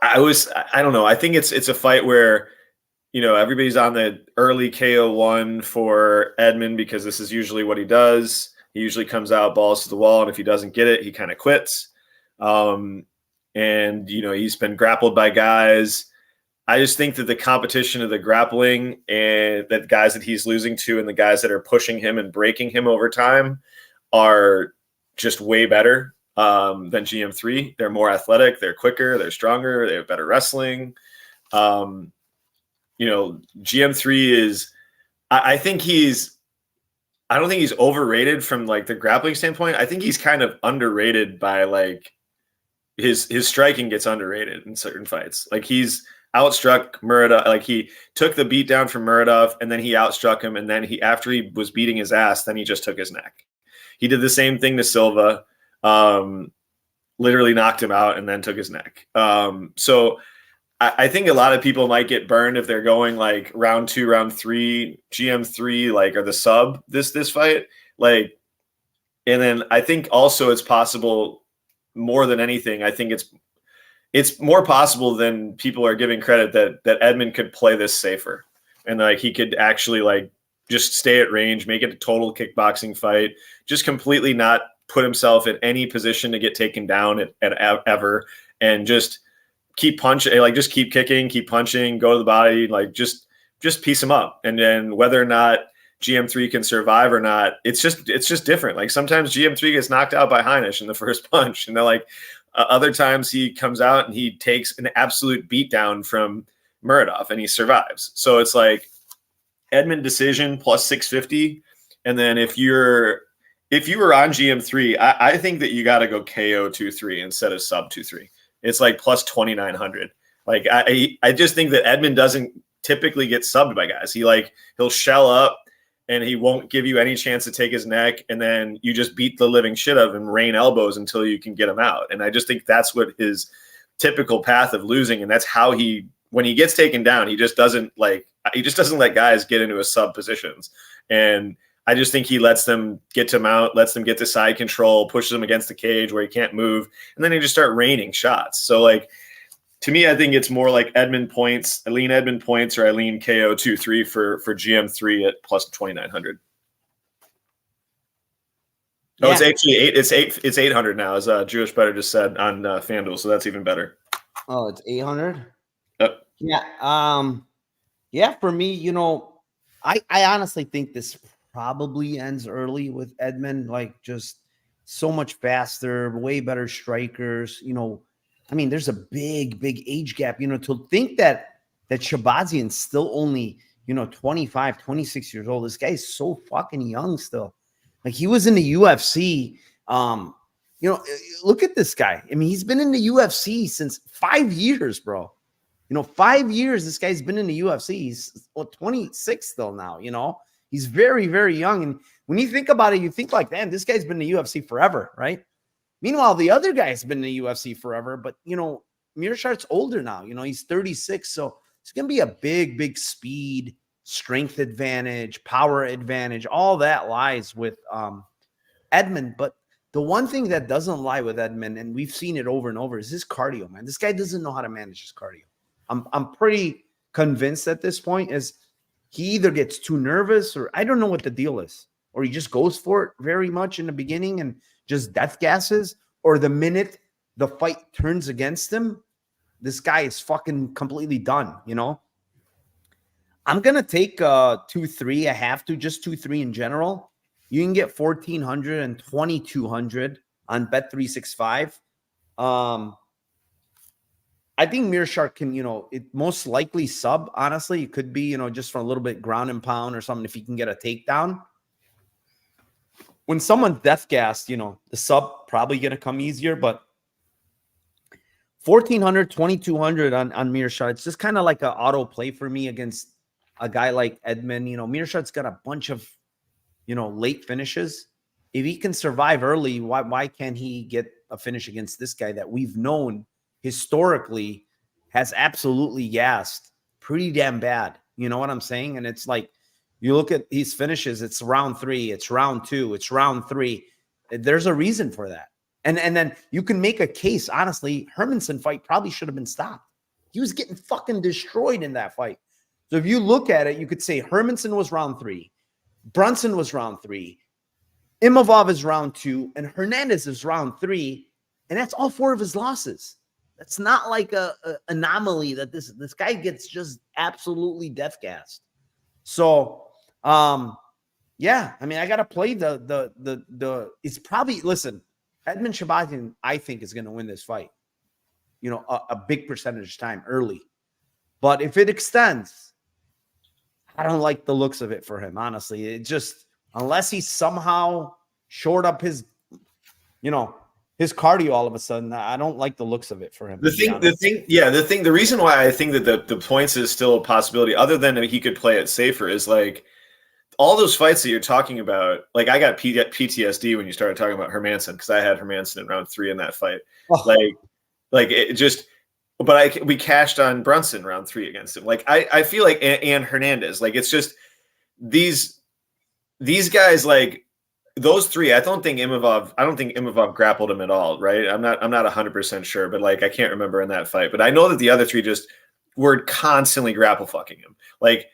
I don't know. I think it's a fight where everybody's on the early KO one for Edmund because this is usually what he does. He usually comes out balls to the wall, and if he doesn't get it, he kind of quits. And he's been grappled by guys. I just think that the competition of the grappling and that guys that he's losing to and the guys that are pushing him and breaking him over time are just way better than GM3. They're more athletic. They're quicker. They're stronger. They have better wrestling. GM3 is – I don't think he's overrated from like the grappling standpoint. I think he's kind of underrated by like his striking gets underrated in certain fights. Like he's outstruck Muradov. Like he took the beat down from Muradov and then he outstruck him. And then after he was beating his ass, then he just took his neck. He did the same thing to Silva, literally knocked him out and then took his neck. So I think a lot of people might get burned if they're going like round 2, round 3, GM3, like, or the sub this fight. Like, and then I think also it's possible more than anything. I think it's more possible than people are giving credit that Edmund could play this safer. And like, he could actually like just stay at range, make it a total kickboxing fight, just completely not put himself in any position to get taken down at ever. And just keep punching, like just keep kicking, keep punching, go to the body, like just piece him up. And then whether or not GM3 can survive or not, it's just different. Like sometimes GM3 gets knocked out by Heinisch in the first punch, and they're like other times he comes out and he takes an absolute beatdown from Muradov and he survives. So it's like Edmund decision plus 650. And then if you were on GM3, I think that you got to go KO 2-3 instead of sub 2-3. It's like plus 2,900. Like I just think that Edmund doesn't typically get subbed by guys. He'll shell up and he won't give you any chance to take his neck, and then you just beat the living shit out of him, rain elbows until you can get him out. And I just think that's what his typical path of losing, and that's how when he gets taken down, he just doesn't let guys get into his sub positions. And I just think he lets them get to mount, lets them get to side control, pushes them against the cage where he can't move, and then they just start raining shots. So, like, to me, I think it's more like Edmund points. I lean Edmund points, or I lean KO 2-3 for GM3 at plus 2,900. Oh, yeah. It's actually it's 800 now, as Jewish Better just said on FanDuel, so that's even better. Oh, it's 800. Yep. Yeah. Yeah. For me, I honestly think this probably ends early with Edmund. Like, just so much faster, way better strikers. I mean, there's a big age gap. To think that Shabazian's still only 25, 26 years old. This guy is so fucking young still. Like, he was in the UFC. Look at this guy. I mean, he's been in the UFC since 5 years, bro. 5 years this guy's been in the UFC. He's 26 still now. He's very, very young. And when you think about it, you think like, damn, this guy's been in the UFC forever, right? Meanwhile, the other guy's been in the UFC forever, but Meerschaert's older now. He's 36, so it's gonna be a big speed, strength advantage, power advantage. All that lies with Edmund. But the one thing that doesn't lie with Edmund, and we've seen it over and over, is his cardio, man. This guy doesn't know how to manage his cardio. I'm pretty convinced at this point is he either gets too nervous, or I don't know what the deal is, or he just goes for it very much in the beginning and just death gasses, or the minute the fight turns against him, this guy is fucking completely done. I'm going to take 2-3. I have to, just 2-3 in general. You can get 1,400 and 2,200 on Bet365. I think Meerschaert can, it most likely sub, honestly. It could be, just for a little bit ground and pound or something if he can get a takedown. When someone's death gassed, the sub probably going to come easier, but 1,400, 2,200 on Meerschaert. It's just kind of like an auto play for me against a guy like Edmund. Meerschaert's got a bunch of, late finishes. If he can survive early, why can't he get a finish against this guy that we've known historically has absolutely gassed pretty damn bad? You know what I'm saying? And it's like, you look at these finishes, it's round 3, it's round 2, it's round 3. There's a reason for that. And then you can make a case, honestly, Hermansson fight probably should have been stopped. He was getting fucking destroyed in that fight. So if you look at it, you could say Hermansson was round 3, Brunson was round 3, Imavov is round 2, and Hernandez is round 3, and that's all 4 of his losses. That's not like a anomaly that this guy gets just absolutely death gassed. So yeah, I mean, I gotta play the it's probably, listen, Edmund Shabazian, I think, is going to win this fight, a big percentage time early. But if it extends, I don't like the looks of it for him, honestly. It just, unless he somehow shored up his cardio all of a sudden, I don't like the looks of it for him. The reason why I think that the points is still a possibility, other than he could play it safer, is like, all those fights that you're talking about, like, I got PTSD when you started talking about Hermansson, because I had Hermansson in round 3 in that fight. Oh. Like it just, but we cashed on Brunson round 3 against him. Like, I feel like, and Hernandez, like, it's just these guys, like those 3. I don't think Imavov grappled him at all, right? I'm not 100% sure, but like, I can't remember in that fight. But I know that the other 3 just were constantly grapple fucking him. Like,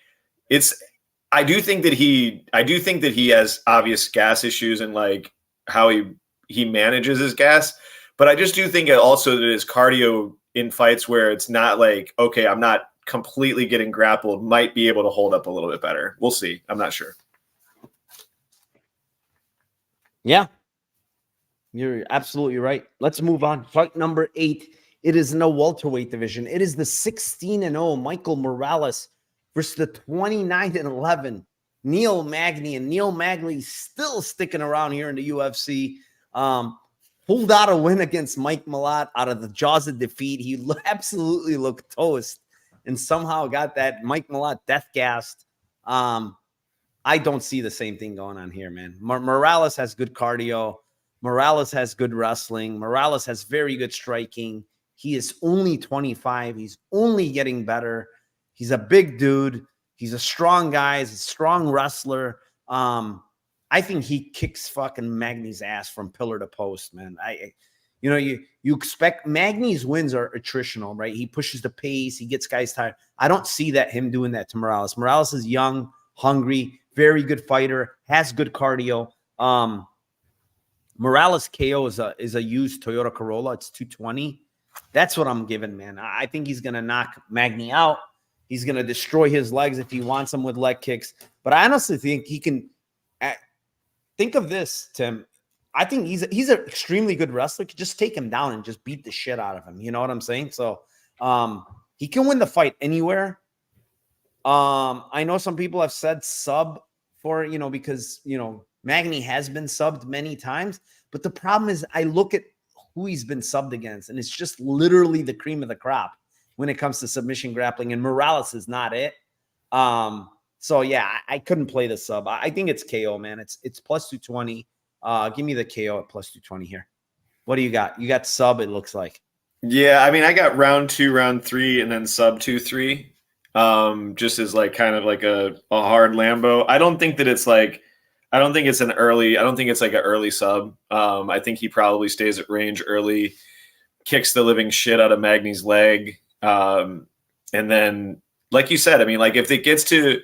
I do think that he has obvious gas issues and like how he manages his gas, but I just do think also that his cardio in fights where it's not like, okay, I'm not completely getting grappled, might be able to hold up a little bit better. We'll see. I'm not sure. Yeah, you're absolutely right. Let's move on. Fight number 8. It is in the welterweight division. It is the 16-0 Michael Morales versus the 29-11 Neil Magny. And Neil Magny still sticking around here in the UFC. Pulled out a win against Mike Malott out of the jaws of defeat. He absolutely looked toast and somehow got that Mike Malott death gassed. I don't see the same thing going on here, man. Morales has good cardio. Morales has good wrestling. Morales has very good striking. He is only 25. He's only getting better. He's a big dude. He's a strong guy. He's a strong wrestler. I think he kicks fucking Magny's ass from pillar to post, man. You expect Magny's wins are attritional, right? He pushes the pace. He gets guys tired. I don't see him doing that to Morales. Morales is young, hungry, very good fighter, has good cardio. Morales KO is a used Toyota Corolla. It's 220. That's what I'm giving, man. I think he's going to knock Magny out. He's going to destroy his legs if he wants him with leg kicks. But I honestly think he can think of this, Tim. I think he's an extremely good wrestler. Just take him down and just beat the shit out of him. You know what I'm saying? So he can win the fight anywhere. I know some people have said sub for, because, Magny has been subbed many times, but the problem is I look at who he's been subbed against, and it's just literally the cream of the crop when it comes to submission grappling, and Morales is not it. So yeah, I couldn't play the sub. I think it's KO, man. It's plus 220. Give me the KO at plus 220 here. What do you got? You got sub, it looks like. Yeah, I mean, I got round 2, round 3, and then sub 2-3. Just as like kind of like a hard Lambo. I don't think it's like an early sub. I think he probably stays at range early, kicks the living shit out of Magny's leg. And then, like you said, I mean, like if it gets to,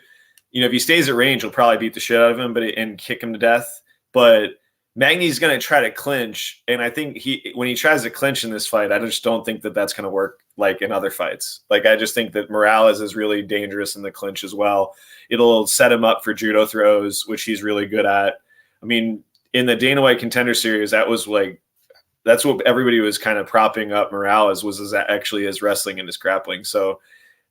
if he stays at range, he'll probably beat the shit out of him, and kick him to death. But Magny's going to try to clinch. And I think when he tries to clinch in this fight, I just don't think that that's going to work like in other fights. Like, I just think that Morales is really dangerous in the clinch as well. It'll set him up for judo throws, which he's really good at. I mean, in the Dana White Contender Series, that's what everybody was kind of propping up Morales was actually his wrestling and his grappling. So,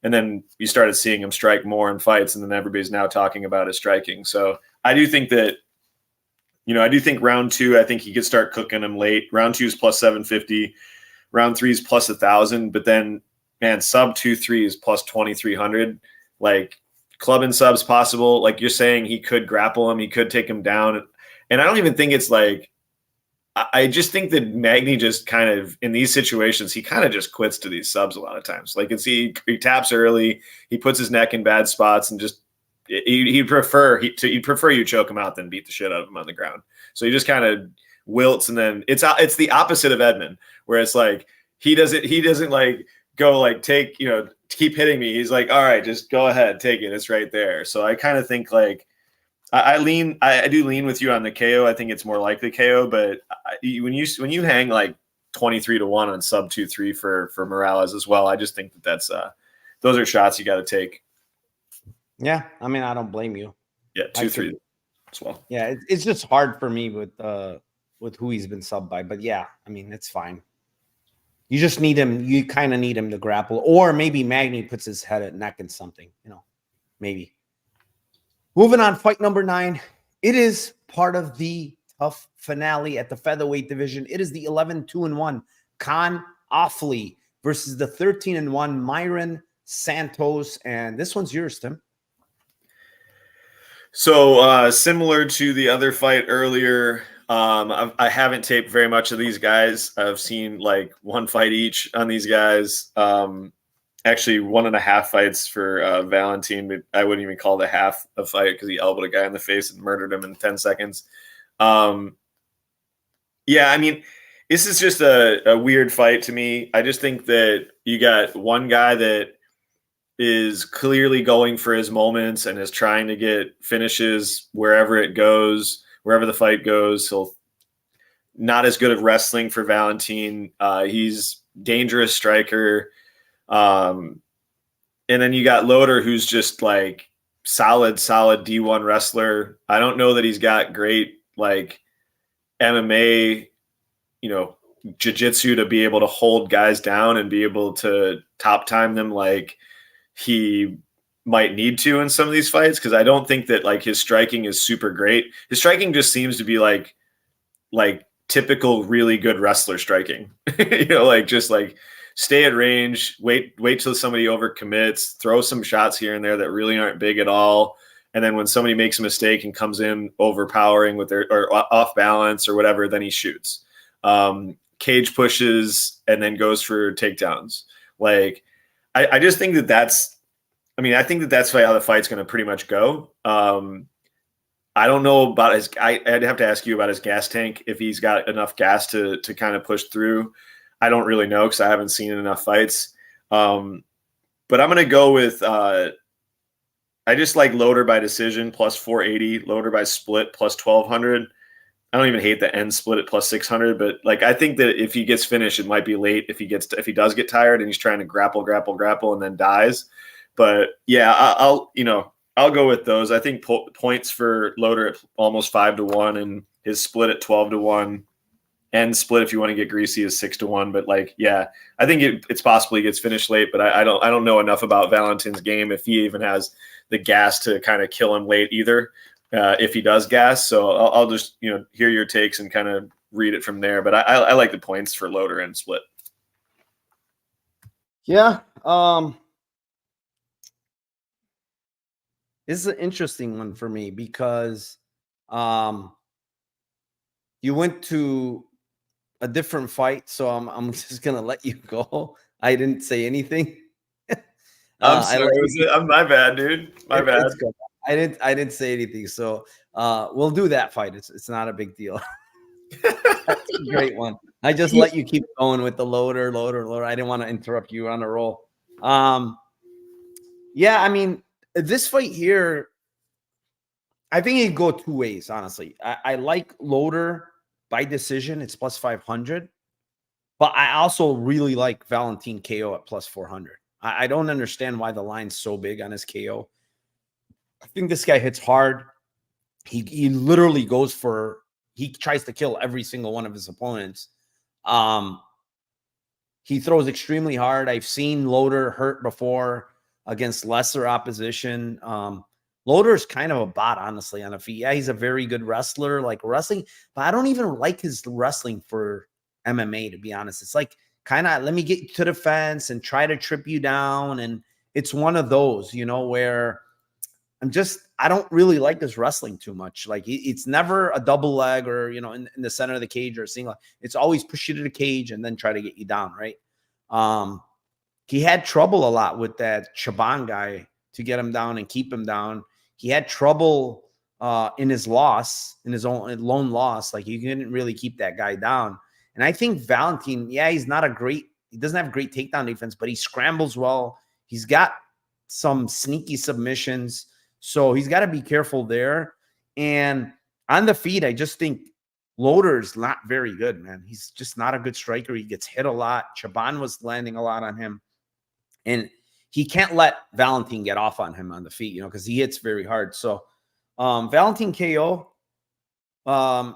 and then you started seeing him strike more in fights, and then everybody's now talking about his striking. So I do think that, round 2, I think he could start cooking him late. Round 2 is plus 750. Round 3 is plus 1,000. But then, man, sub 2-3 is plus 2,300. Like, club and subs possible. Like you're saying, he could grapple him. He could take him down. And I don't even think it's like, I just think that Magny just kind of, in these situations, he kind of just quits to these subs a lot of times. Like, he taps early. He puts his neck in bad spots and just, he'd prefer you choke him out than beat the shit out of him on the ground. So he just kind of wilts, and then it's the opposite of Edmund, where it's like he doesn't like go like take, keep hitting me. He's like, all right, just go ahead, take it. It's right there. So I kind of think like I do lean with you on the KO. I think it's more likely KO, but when you hang like 23-1 on sub 2-3 for Morales as well, I just think that's those are shots you got to take. Yeah, I mean, I don't blame you. Yeah, 2-3 as well. Yeah, it's just hard for me with who he's been subbed by, but yeah, I mean, it's fine. You just need him. You kind of need him to grapple, or maybe Magny puts his head at neck in something. Maybe. Moving on, fight number 9. It is part of the tough finale at the featherweight division. It is the 11-2-1 Khan Offley versus the 13-1 Myron Santos, and this one's yours, Tim. So similar to the other fight earlier, I haven't taped very much of these guys. I've seen like one fight each on these guys. Actually, 1.5 fights for Valentin, but I wouldn't even call it a half a fight because he elbowed a guy in the face and murdered him in 10 seconds. Yeah, I mean, this is just a weird fight to me. I just think that you got one guy that is clearly going for his moments and is trying to get finishes wherever it goes, wherever the fight goes. He'll not as good at wrestling for Valentin. He's dangerous striker. And then you got Loader, who's just like solid D1 wrestler. I don't know that he's got great like MMA, jiu-jitsu to be able to hold guys down and be able to top time them like he might need to in some of these fights, because I don't think that like his striking is super great. His striking just seems to be like typical really good wrestler striking. Like just like stay at range, wait till somebody overcommits, throw some shots here and there that really aren't big at all. And then when somebody makes a mistake and comes in overpowering with their or off balance or whatever, then he shoots. Cage pushes and then goes for takedowns. Like, I just think that's I think that's how the fight's going to pretty much go. I don't know about I'd have to ask you about his gas tank, if he's got enough gas to kind of push through. I don't really know because I haven't seen enough fights. But I'm going to go with I just like Loader by decision plus 480, Loader by split plus 1,200. I don't even hate the end split at plus 600, but like I think that if he gets finished, it might be late if he does get tired and he's trying to grapple and then dies. But yeah, I'll go with those. I think points for Loader at almost 5-1 and His split at 12-1, and split if you want to get greasy is 6-1. But like, yeah, I think it's possible he gets finished late, but I don't know enough about Valentin's game if he even has the gas to kind of kill him late either. If he does gas, so I'll just hear your takes and kind of read it from there. But I like the points for Loader and split. Yeah. This is an interesting one for me because you went to a different fight, so I'm just gonna let you go. I didn't say anything. I'm sorry. My bad, dude. My bad. It's good. I didn't say anything. So we'll do that fight. It's not a big deal. That's a great one. I just let you keep going with the loader. I didn't want to interrupt you on a roll. Yeah, I mean, this fight here, I think it go two ways, honestly. I like Loader by decision. It's plus 500. But I also really like Valentin KO at plus 400. I don't understand why the line's so big on his KO. I think this guy hits hard. He literally goes for, he tries to kill every single one of his opponents. He throws extremely hard. I've seen Loader hurt before against lesser opposition. Loader's kind of a bot, honestly, on the feet. Yeah, he's a very good wrestler, like wrestling, but I don't even like his wrestling for MMA, to be honest. It's like kind of, let me get you to the fence and try to trip you down. And it's one of those, where I don't really like this wrestling too much. Like it's never a double leg or, in the center of the cage or a single. It's always push you to the cage and then try to get you down, right? He had trouble a lot with that Chaban guy to get him down and keep him down. He had trouble in his loss, in his own lone loss. Like you couldn't really keep that guy down. And I think Valentin, yeah, he doesn't have great takedown defense, but he scrambles well. He's got some sneaky submissions. So he's got to be careful there. And on the feet, I just think Loader's not very good, man. He's just not a good striker. He gets hit a lot. Chaban was landing a lot on him. And he can't let Valentin get off on him on the feet, because he hits very hard. So Valentin KO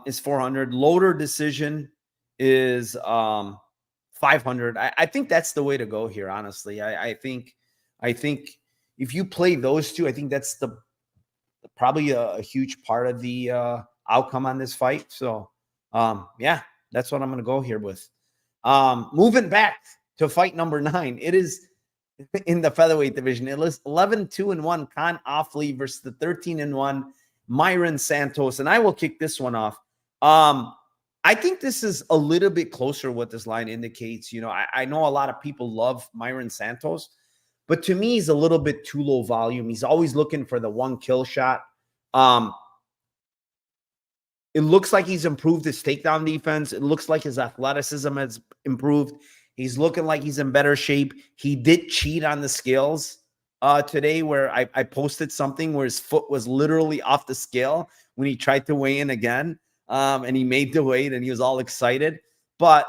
is 400. Loader decision is 500. I think that's the way to go here, honestly. I think if you play those two, I think that's probably a huge part of the outcome on this fight. So yeah, that's what I'm going to go here with. Moving back to fight number 9, it is in the featherweight division. It is 11-2-1 Khan Offley versus the 13-1 Myron Santos, and I will kick this one off. I think this is a little bit closer what this line indicates. I know a lot of people love Myron Santos, but to me, he's a little bit too low volume. He's always looking for the one kill shot. It looks like he's improved his takedown defense. It looks like his athleticism has improved. He's looking like he's in better shape. He did cheat on the scales today, where I posted something where his foot was literally off the scale when he tried to weigh in again. And he made the weight and he was all excited. But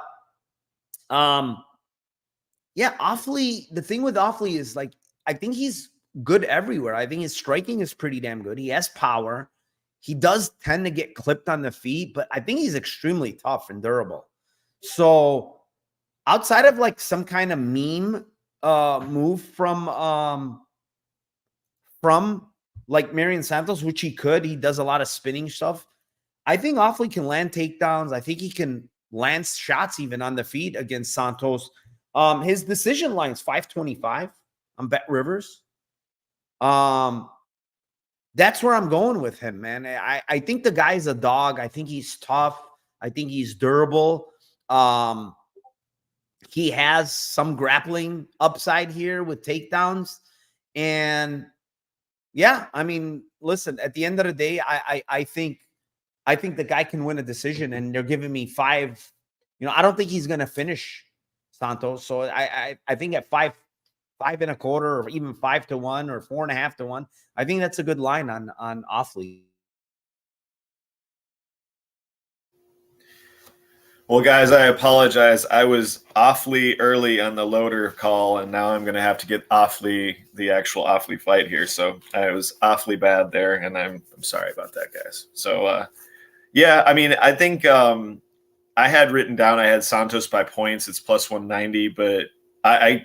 yeah, Offley, the thing with Offley is, like, I think he's good everywhere. I think his striking is pretty damn good. He has power. He does tend to get clipped on the feet, but I think he's extremely tough and durable. So outside of like some kind of meme move from like Marion Santos, which he does a lot of spinning stuff. I think Offley can land takedowns. I think he can land shots even on the feet against Santos. His decision line is 525 on Bet Rivers. That's where I'm going with him, man. I think the guy's a dog. I think he's tough. I think he's durable. He has some grappling upside here with takedowns. And yeah, I mean, listen, at the end of the day, I think the guy can win a decision, and they're giving me 5. I don't think he's going to finish Santos. So I think at 5.25 or even 5-1 or 4.5-1, I think that's a good line on Offley. Well, guys, I apologize. I was awfully early on the Loader call, and now I'm going to have to get the actual Offley fight here. So I was awfully bad there, and I'm sorry about that, guys. So Yeah, I mean, I think I had written down I had Santos by points. It's plus 190, but I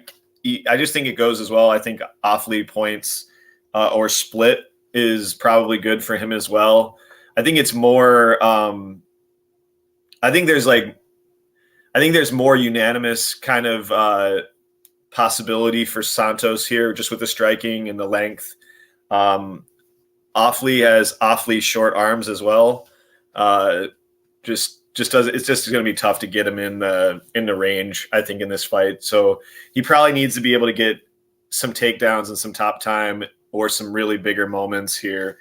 just think it goes as well. I think Offley points or split is probably good for him as well. I think it's more. I think there's more unanimous kind of possibility for Santos here, just with the striking and the length. Offley has awfully short arms as well. Just does it's just going to be tough to get him in the range, I think, in this fight. So he probably needs to be able to get some takedowns and some top time or some really bigger moments here.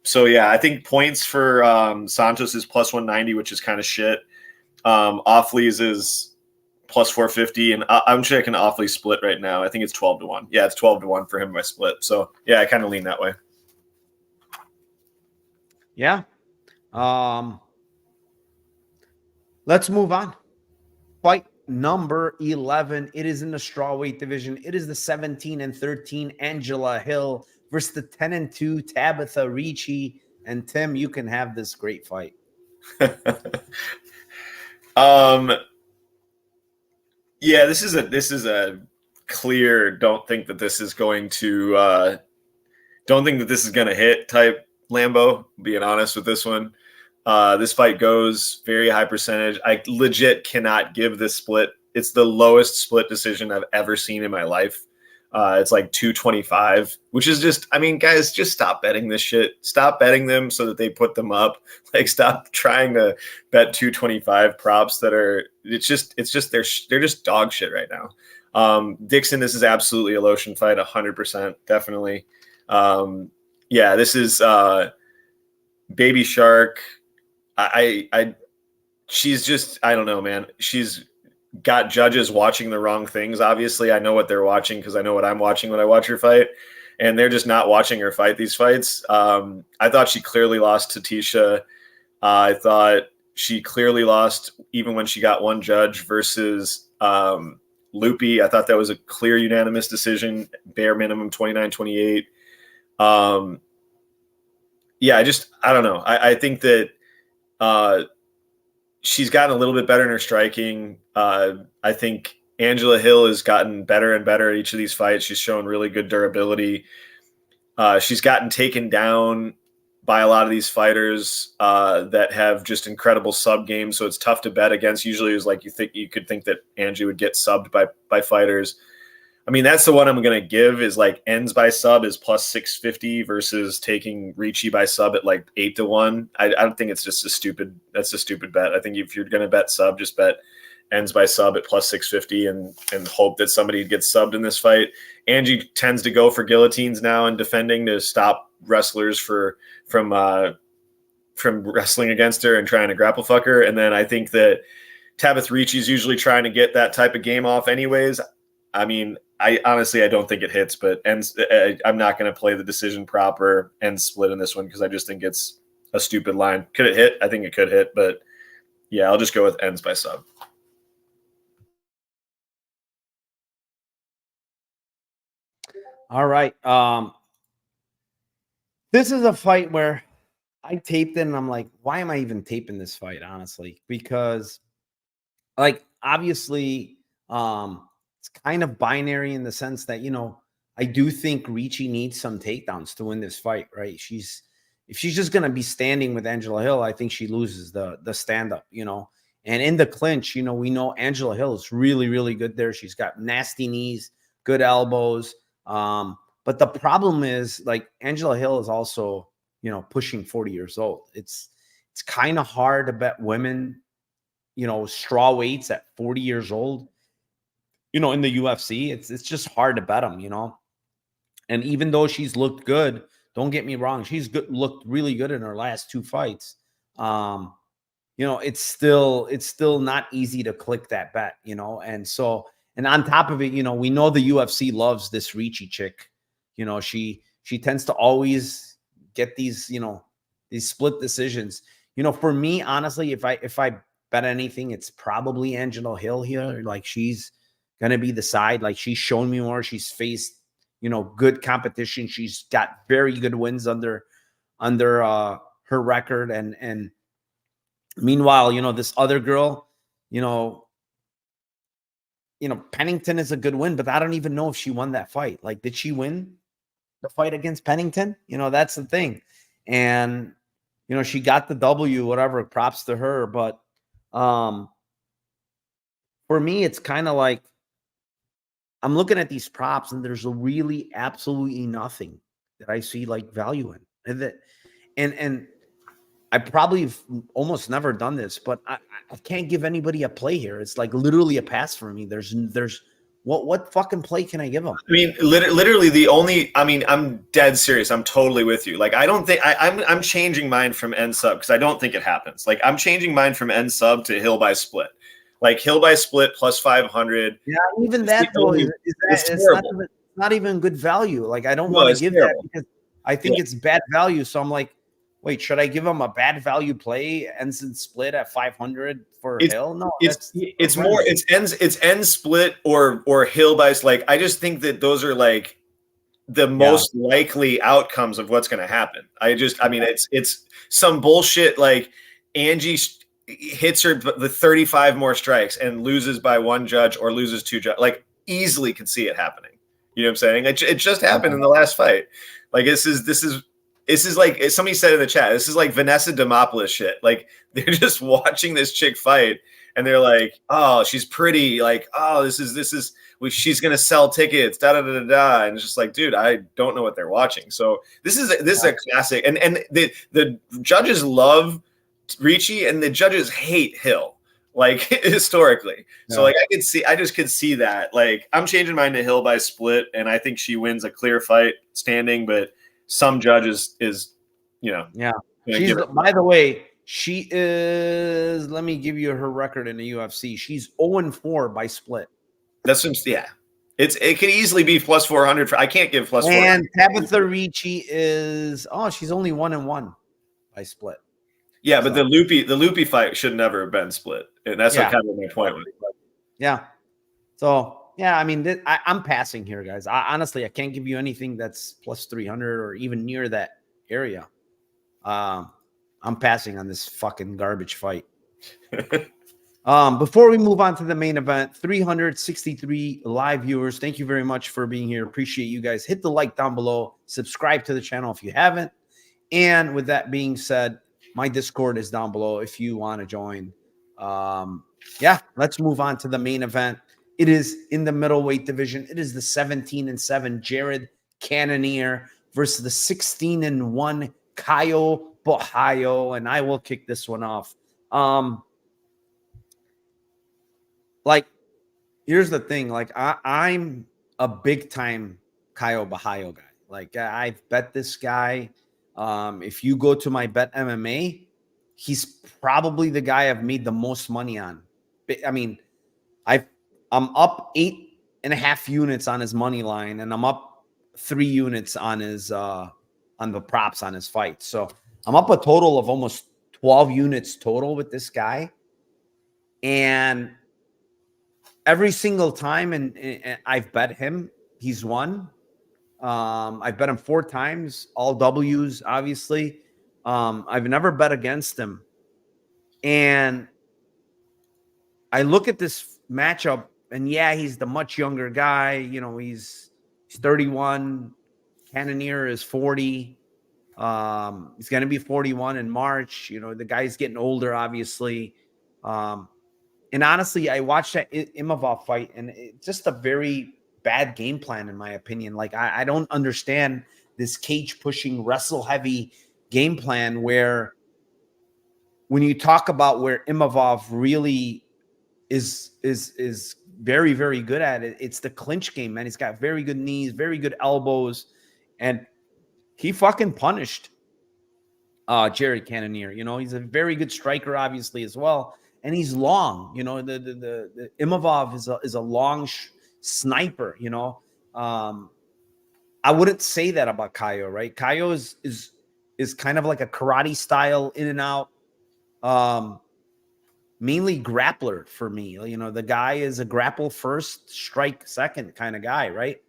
So yeah, I think points for Santos is plus 190, which is kind of shit. Offley's is plus 450, and I'm checking Offley split right now. I think it's 12-1. Yeah, it's 12-1 for him by split. So yeah, I kind of lean that way. Yeah. Let's move on. Fight number 11. It is in the strawweight division. It is the 17-13 Angela Hill versus the 10-2 Tabitha Ricci. And Tim, you can have this great fight. Yeah, this is a clear don't think that this is going to hit type Lambo, being honest with this one. This fight goes very high percentage. I legit cannot give this split. It's the lowest split decision I've ever seen in my life. It's like 225, which is just, I mean, guys, just stop betting this shit. Stop betting them so that they put them up. Like, stop trying to bet 225 props that are, they're just dog shit right now. Dixon, this is absolutely a lotion fight, 100%, definitely. Yeah, this is Baby Shark. She's just, I don't know, man. She's got judges watching the wrong things. Obviously, I know what they're watching because I know what I'm watching when I watch her fight, and they're just not watching her fight these fights. I thought she clearly lost to Tisha. I thought she clearly lost even when she got one judge versus Loopy. I thought that was a clear unanimous decision, bare minimum 29-28. Yeah, I don't know. I think that she's gotten a little bit better in her striking. I think Angela Hill has gotten better and better at each of these fights. She's shown really good durability. She's gotten taken down by a lot of these fighters that have just incredible sub games. So it's tough to bet against. Usually it's like you could think that Angie would get subbed by fighters. I mean, that's the one I'm going to give is like ends by sub is plus 650 versus taking Ricci by sub at like 8-1. I don't think it's just that's a stupid bet. I think if you're going to bet sub, just bet ends by sub at plus 650 and hope that somebody gets subbed in this fight. Angie tends to go for guillotines now and defending to stop wrestlers from wrestling against her and trying to grapple fuck her. And then I think that Tabitha Ricci is usually trying to get that type of game off anyways. I mean, I honestly don't think it hits, but I'm not going to play the decision proper and split in this one because I just think it's a stupid line. Could it hit? I think it could hit, but yeah, I'll just go with ends by sub. All right. This is a fight where I taped it and I'm like, why am I even taping this fight, honestly? Because, like, obviously, it's kind of binary in the sense that, I do think Ricci needs some takedowns to win this fight, right? If she's just going to be standing with Angela Hill, I think she loses the stand-up, And in the clinch, we know Angela Hill is really, really good there. She's got nasty knees, good elbows. But the problem is, like, Angela Hill is also, pushing 40 years old. It's kind of hard to bet women, straw weights at 40 years old, in the UFC. It's just hard to bet them, And even though she's looked good, don't get me wrong, she's looked really good in her last two fights. It's still not easy to click that bet, And so, and on top of it, we know the UFC loves this Ricci chick. She tends to always get these, these split decisions. For me, honestly, if I bet anything, it's probably Angela Hill here. Like, she's gonna be the side. Like, she's shown me more. She's faced, good competition. She's got very good wins under her record, and Meanwhile, this other girl, you know, Pennington is a good win, but I don't even know if she won that fight. Like, did she win the fight against Pennington? That's the thing. And, she got the W, whatever, props to her. But for me, it's kind of like I'm looking at these props and there's really absolutely nothing that I see like value in. And I probably have almost never done this, but I can't give anybody a play here. It's like literally a pass for me. There's what fucking play can I give them? I mean, literally I'm dead serious. I'm totally with you. Like, I don't think I'm changing mine from end sub because I don't think it happens. Like, I'm changing mine from end sub to hill by split. Like, hill by split plus 500. Yeah, even that though it's not even good value. Like, I don't want to give that because I think it's bad value. So I'm like, wait, should I give them a bad value play ends and split at 500 for hill? No, it's end split or hill by, like, I just think that those are like the most likely outcomes of what's going to happen. I mean, it's some bullshit like Angie hits her the 35 more strikes and loses by one judge or loses two judges. Like, easily could see it happening. You know what I'm saying? It just happened in the last fight. Like, this is like somebody said in the chat, this is like Vanessa Demopoulos shit. Like, they're just watching this chick fight and they're like, oh, she's pretty. Like, oh, this is she's gonna sell tickets. Da da da da da. And it's just like, dude, I don't know what they're watching. So this is a classic. And the judges love Ricci and the judges hate Hill. Like, historically. So like I just could see that. Like, I'm changing mine to Hill by split, and I think she wins a clear fight standing, but some judges is, She's, by the way, she is, let me give you her record in the UFC. She's 0-4 by split. That's it could easily be plus 400 I can't give plus 400. And Tabitha Ricci is she's only 1-1 by split. Yeah, but the loopy fight should never have been split. And that's what kind of my point was. Yeah. So yeah, I mean, I'm passing here, guys. Honestly, I can't give you anything that's plus 300 or even near that area. I'm passing on this fucking garbage fight. Before we move on to the main event, 363 live viewers. Thank you very much for being here. Appreciate you guys. Hit the like down below. Subscribe to the channel if you haven't. And with that being said, my Discord is down below if you want to join. Let's move on to the main event. It is in the middleweight division. It is the 17-7 Jared Cannonier versus the 16-1 Caio Borralho, and I will kick this one off. Like, here's the thing. Like, I'm a big time Caio Borralho guy. Like, I've bet this guy. If you go to my Bet MMA, he's probably the guy I've made the most money on. I mean, I'm up 8.5 units on his money line, and I'm up 3 units on his on the props on his fight. So I'm up a total of almost 12 units total with this guy. And every single time, and I've bet him, he's won. I've bet him 4 times, all W's, obviously. I've never bet against him. And I look at this matchup, and he's the much younger guy. He's 31. Cannonier is 40. He's going to be 41 in March. The guy's getting older, obviously. And honestly, I watched that Imavov fight, and it's just a very bad game plan, in my opinion. Like, I don't understand this cage pushing, wrestle heavy game plan where when you talk about where Imavov really is very, very good at it, it's the clinch game, man. He's got very good knees, very good elbows, and he fucking punished Jared Cannonier. He's a very good striker, obviously, as well, and he's long. The Imavov is a long sniper. I wouldn't say that about Caio, right? Caio is kind of like a karate style in and out, mainly grappler for me. The guy is a grapple first, strike second kind of guy, right?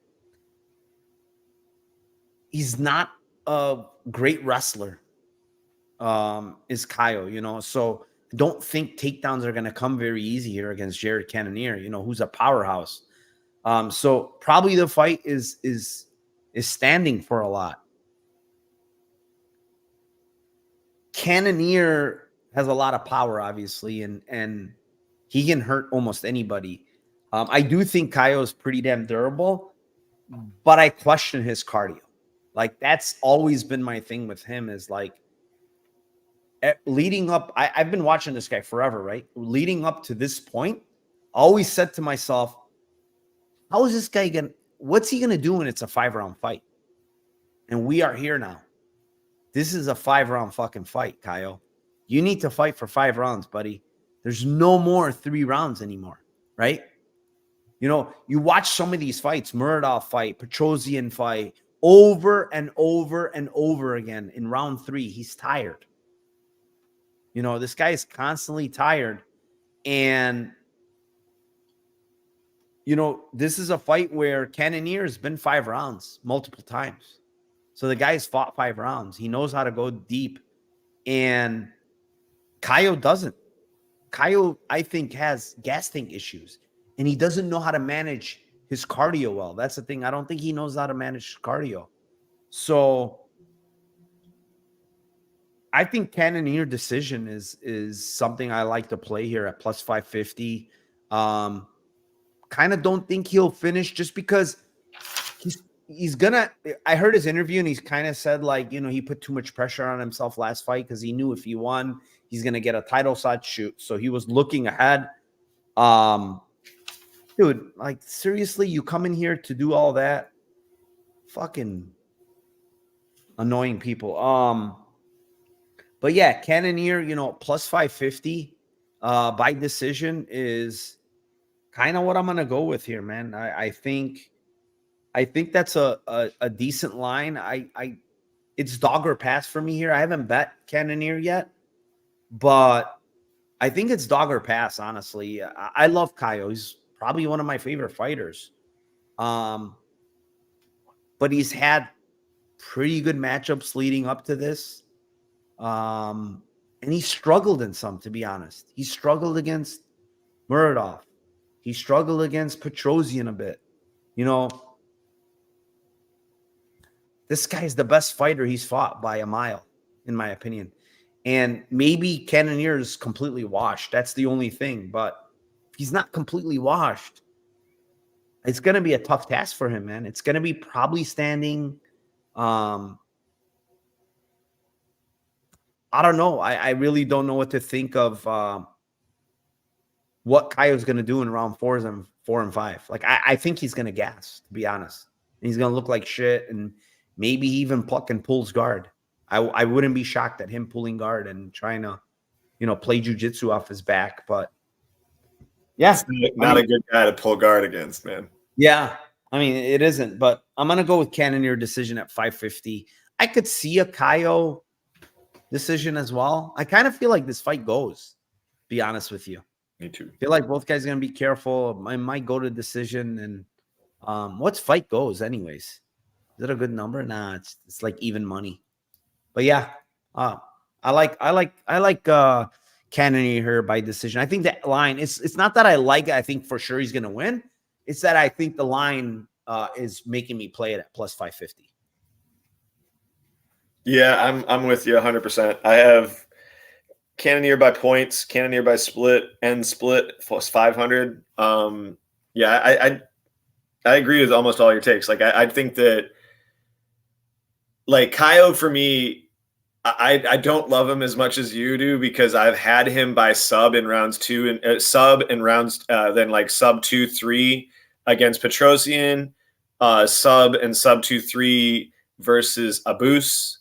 He's not a great wrestler, is Caio, So don't think takedowns are going to come very easy here against Jared Cannonier, who's a powerhouse. So probably the fight is standing for a lot. Cannonier has a lot of power, obviously, and he can hurt almost anybody. I do think Caio is pretty damn durable, but I question his cardio. Like, that's always been my thing with him, is like, leading up, I've been watching this guy forever, right? Leading up to this point, I always said to myself, how is this guy what's he going to do when it's a 5-round fight? And we are here now. This is a 5-round fucking fight, Caio. You need to fight for 5 rounds, buddy. There's no more 3 rounds anymore, right? You watch some of these fights, Muradov fight, Petrosian fight, over and over and over again. In round 3, he's tired. This guy is constantly tired. And, this is a fight where Cannonier has been 5 rounds multiple times. So the guy's fought 5 rounds. He knows how to go deep. And Caio doesn't. Caio, I think, has gas tank issues. And he doesn't know how to manage his cardio well. That's the thing. I don't think he knows how to manage cardio. So I think Cannonier decision is something I like to play here at plus 550. Kind of don't think he'll finish, just because he's gonna. I heard his interview and he's kind of said, like, he put too much pressure on himself last fight because he knew if he won, he's gonna get a title shot shoot. So he was looking ahead. Dude, like, seriously, you come in here to do all that? Fucking annoying people. But yeah, Cannonier, plus 550 by decision is kind of what I'm gonna go with here, man. I think that's a decent line. It's dog or pass for me here. I haven't bet Cannonier yet, but I think it's dog or pass, honestly. I love Caio. He's probably one of my favorite fighters. But he's had pretty good matchups leading up to this. And he struggled in some, to be honest. He struggled against Muradov. He struggled against Petrosian a bit. This guy's the best fighter he's fought by a mile, in my opinion. And maybe Cannonier is completely washed. That's the only thing. But if he's not completely washed, it's going to be a tough task for him, man. It's going to be probably standing. I don't know. I really don't know what to think of what Caio's going to do in round 4 and 5. Like, I think he's going to gas, to be honest. He's going to look like shit, and maybe even pulls guard. I wouldn't be shocked at him pulling guard and trying to, play jiu-jitsu off his back. But yeah, not a good guy to pull guard against, man. Yeah, I mean, it isn't. But I'm gonna go with Cannonier decision at 550. I could see a Caio decision as well. I kind of feel like this fight goes. Be honest with you. Me too. I feel like both guys are gonna be careful. I might go to decision. And what's fight goes anyways? Is it a good number? Nah, it's like even money. But yeah, I like Cannonier here by decision. I think that line, it's not that I like it. I think for sure he's gonna win. It's that I think the line is making me play it at plus 550. Yeah, I'm with you 100%. I have Cannonier by points, Cannonier by split, and split plus 500. Yeah, I agree with almost all your takes. Like, I think that, like, Caio, for me, I don't love him as much as you do, because I've had him by sub in rounds 2 and sub in rounds then like sub 2-3 against Petrosian, sub and sub 2-3 versus Abus.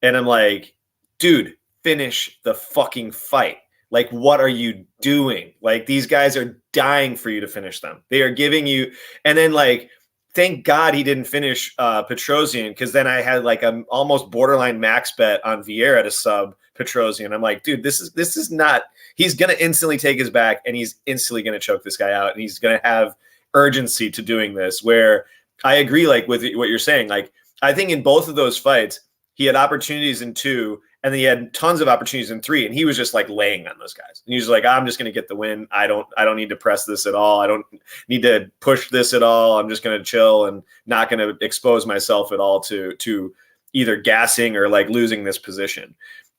And I'm like, dude, finish the fucking fight. Like, what are you doing? Like, these guys are dying for you to finish them. They are giving you, and then, like, thank God he didn't finish Petrosian, because then I had like a almost borderline max bet on Vieira to sub Petrosian. I'm like, dude, this is not. He's gonna instantly take his back, and he's instantly gonna choke this guy out, and he's gonna have urgency to doing this. Where I agree, like, with what you're saying. Like, I think in both of those fights, he had opportunities in 2, And then he had tons of opportunities in 3, and he was just like laying on those guys. And he was like, I'm just going to get the win. I don't need to press this at all. I don't need to push this at all. I'm just going to chill and not going to expose myself at all to either gassing or like losing this position.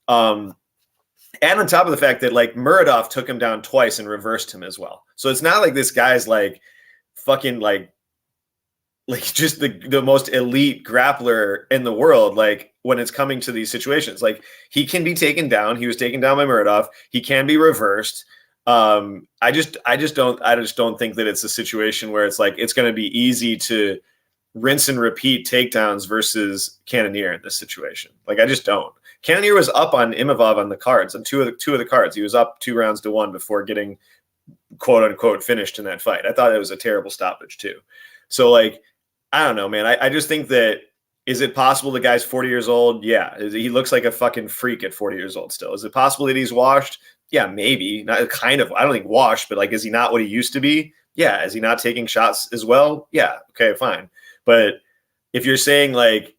And on top of the fact that like Muradov took him down twice and reversed him as well. So it's not like this guy's like fucking like just the most elite grappler in the world. Like when it's coming to these situations, like he can be taken down. He was taken down by Muradov. He can be reversed. I just don't think that it's a situation where it's like, it's going to be easy to rinse and repeat takedowns versus Cannonier in this situation. Like, I just don't. Cannonier was up on Imavov on the cards, on two of the cards. He was up 2-1 before getting quote unquote finished in that fight. I thought it was a terrible stoppage too. So like, I don't know, man. I just think that, is it possible the guy's 40 years old? Yeah. He looks like a fucking freak at 40 years old still. Is it possible that he's washed? Yeah, maybe. Not kind of. I don't think washed, but like, is he not what he used to be? Yeah. Is he not taking shots as well? Yeah. Okay, fine. But if you're saying like,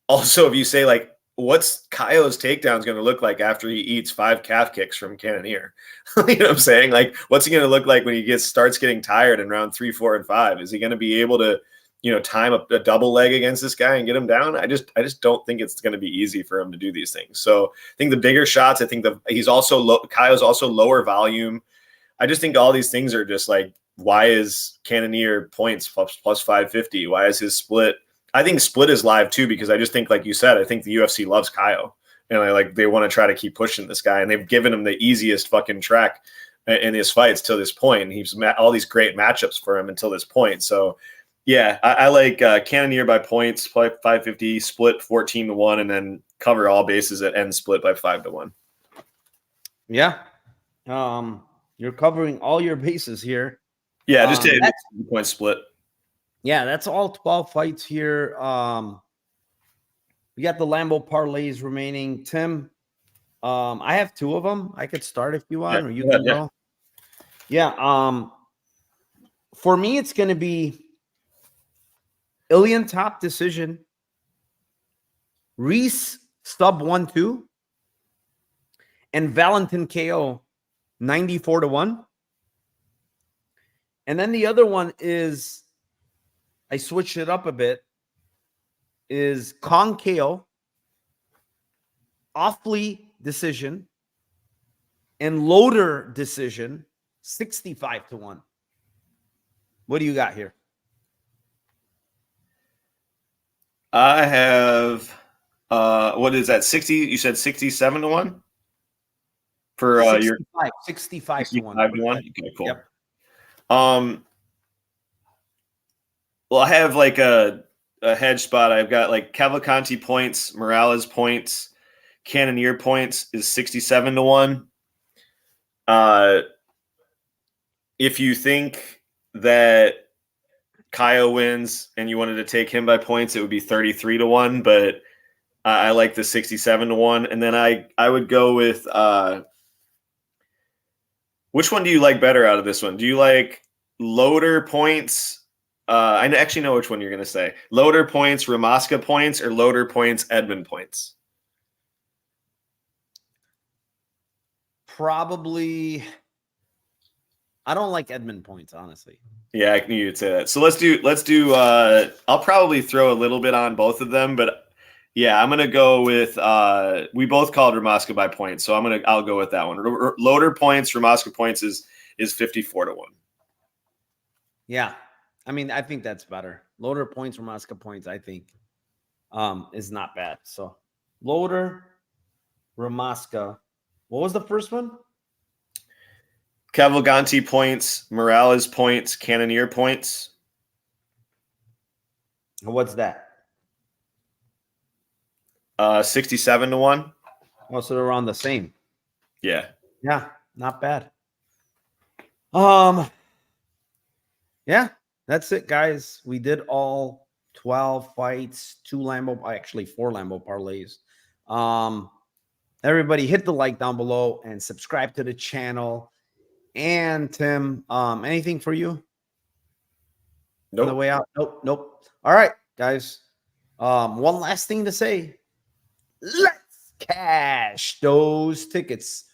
also if you say like, what's Kaio's takedowns going to look like after he eats 5 calf kicks from Cannonier? You know what I'm saying? Like, what's he going to look like when he starts getting tired in round 3, 4, and 5? Is he going to be able to, you know, time a double leg against this guy and get him down? I just don't think it's going to be easy for him to do these things. So I think the bigger shots, I think he's also Kaio's also lower volume. I just think all these things are just like, why is Cannonier points plus 550? Why is his split? I think split is live too, because I just think, like you said, I think the UFC loves Kaio, and they want to try to keep pushing this guy, and they've given him the easiest fucking track in his fights till this point. And he's all these great matchups for him until this point. So yeah, I like Cannonier by points, 550, split 14-1, and then cover all bases at end split by 5-1. Yeah. You're covering all your bases here. Yeah, just a point split. Yeah, that's all 12 fights here. We got the Lambo parlays remaining. Tim, I have 2 of them. I could start if you want, or you can go. Yeah. For me, it's going to be Ilian top decision, Reese sub 1-2, and Valentin KO 94-1. And then the other one is, I switched it up a bit, is Kong KO, Offley decision, and Loader decision 65-1. What do you got here? I have what is that? 60? You said 67-1 for 65, your 65-1. 65-1. Okay, cool. Yep. Well, I have like a hedge spot. I've got like Cavalcanti points, Morales points, Cannonier points is 67-1. If you think that Kaio wins and you wanted to take him by points, it would be 33-1, but I like the 67-1. And then I would go with which one do you like better out of this one? Do you like Loader points? I actually know which one you're going to say. Loader points, Ramaska points, or Loader points, Edmund points? Probably. I don't like Edmund points, honestly. Yeah, I knew you'd say that. So let's do I'll probably throw a little bit on both of them, but yeah, I'm going to go with we both called Ramaska by points, so I'll go with that one. Loader points, Ramaska points is 54-1. Yeah. I mean, I think that's better. Loader points, Ramaska points, I think is not bad. So Loader, Ramaska. What was the first one? Cavalcanti points, Morales points, Cannonier points. What's that? 67-1. Oh, so they're around the same. Yeah. Yeah, not bad. Yeah, that's it, guys. We did all 12 fights, 4 Lambo parlays. Everybody hit the like down below and subscribe to the channel. And Tim, anything for you? Nope. On the way out? Nope. All right, guys. One last thing to say. Let's cash those tickets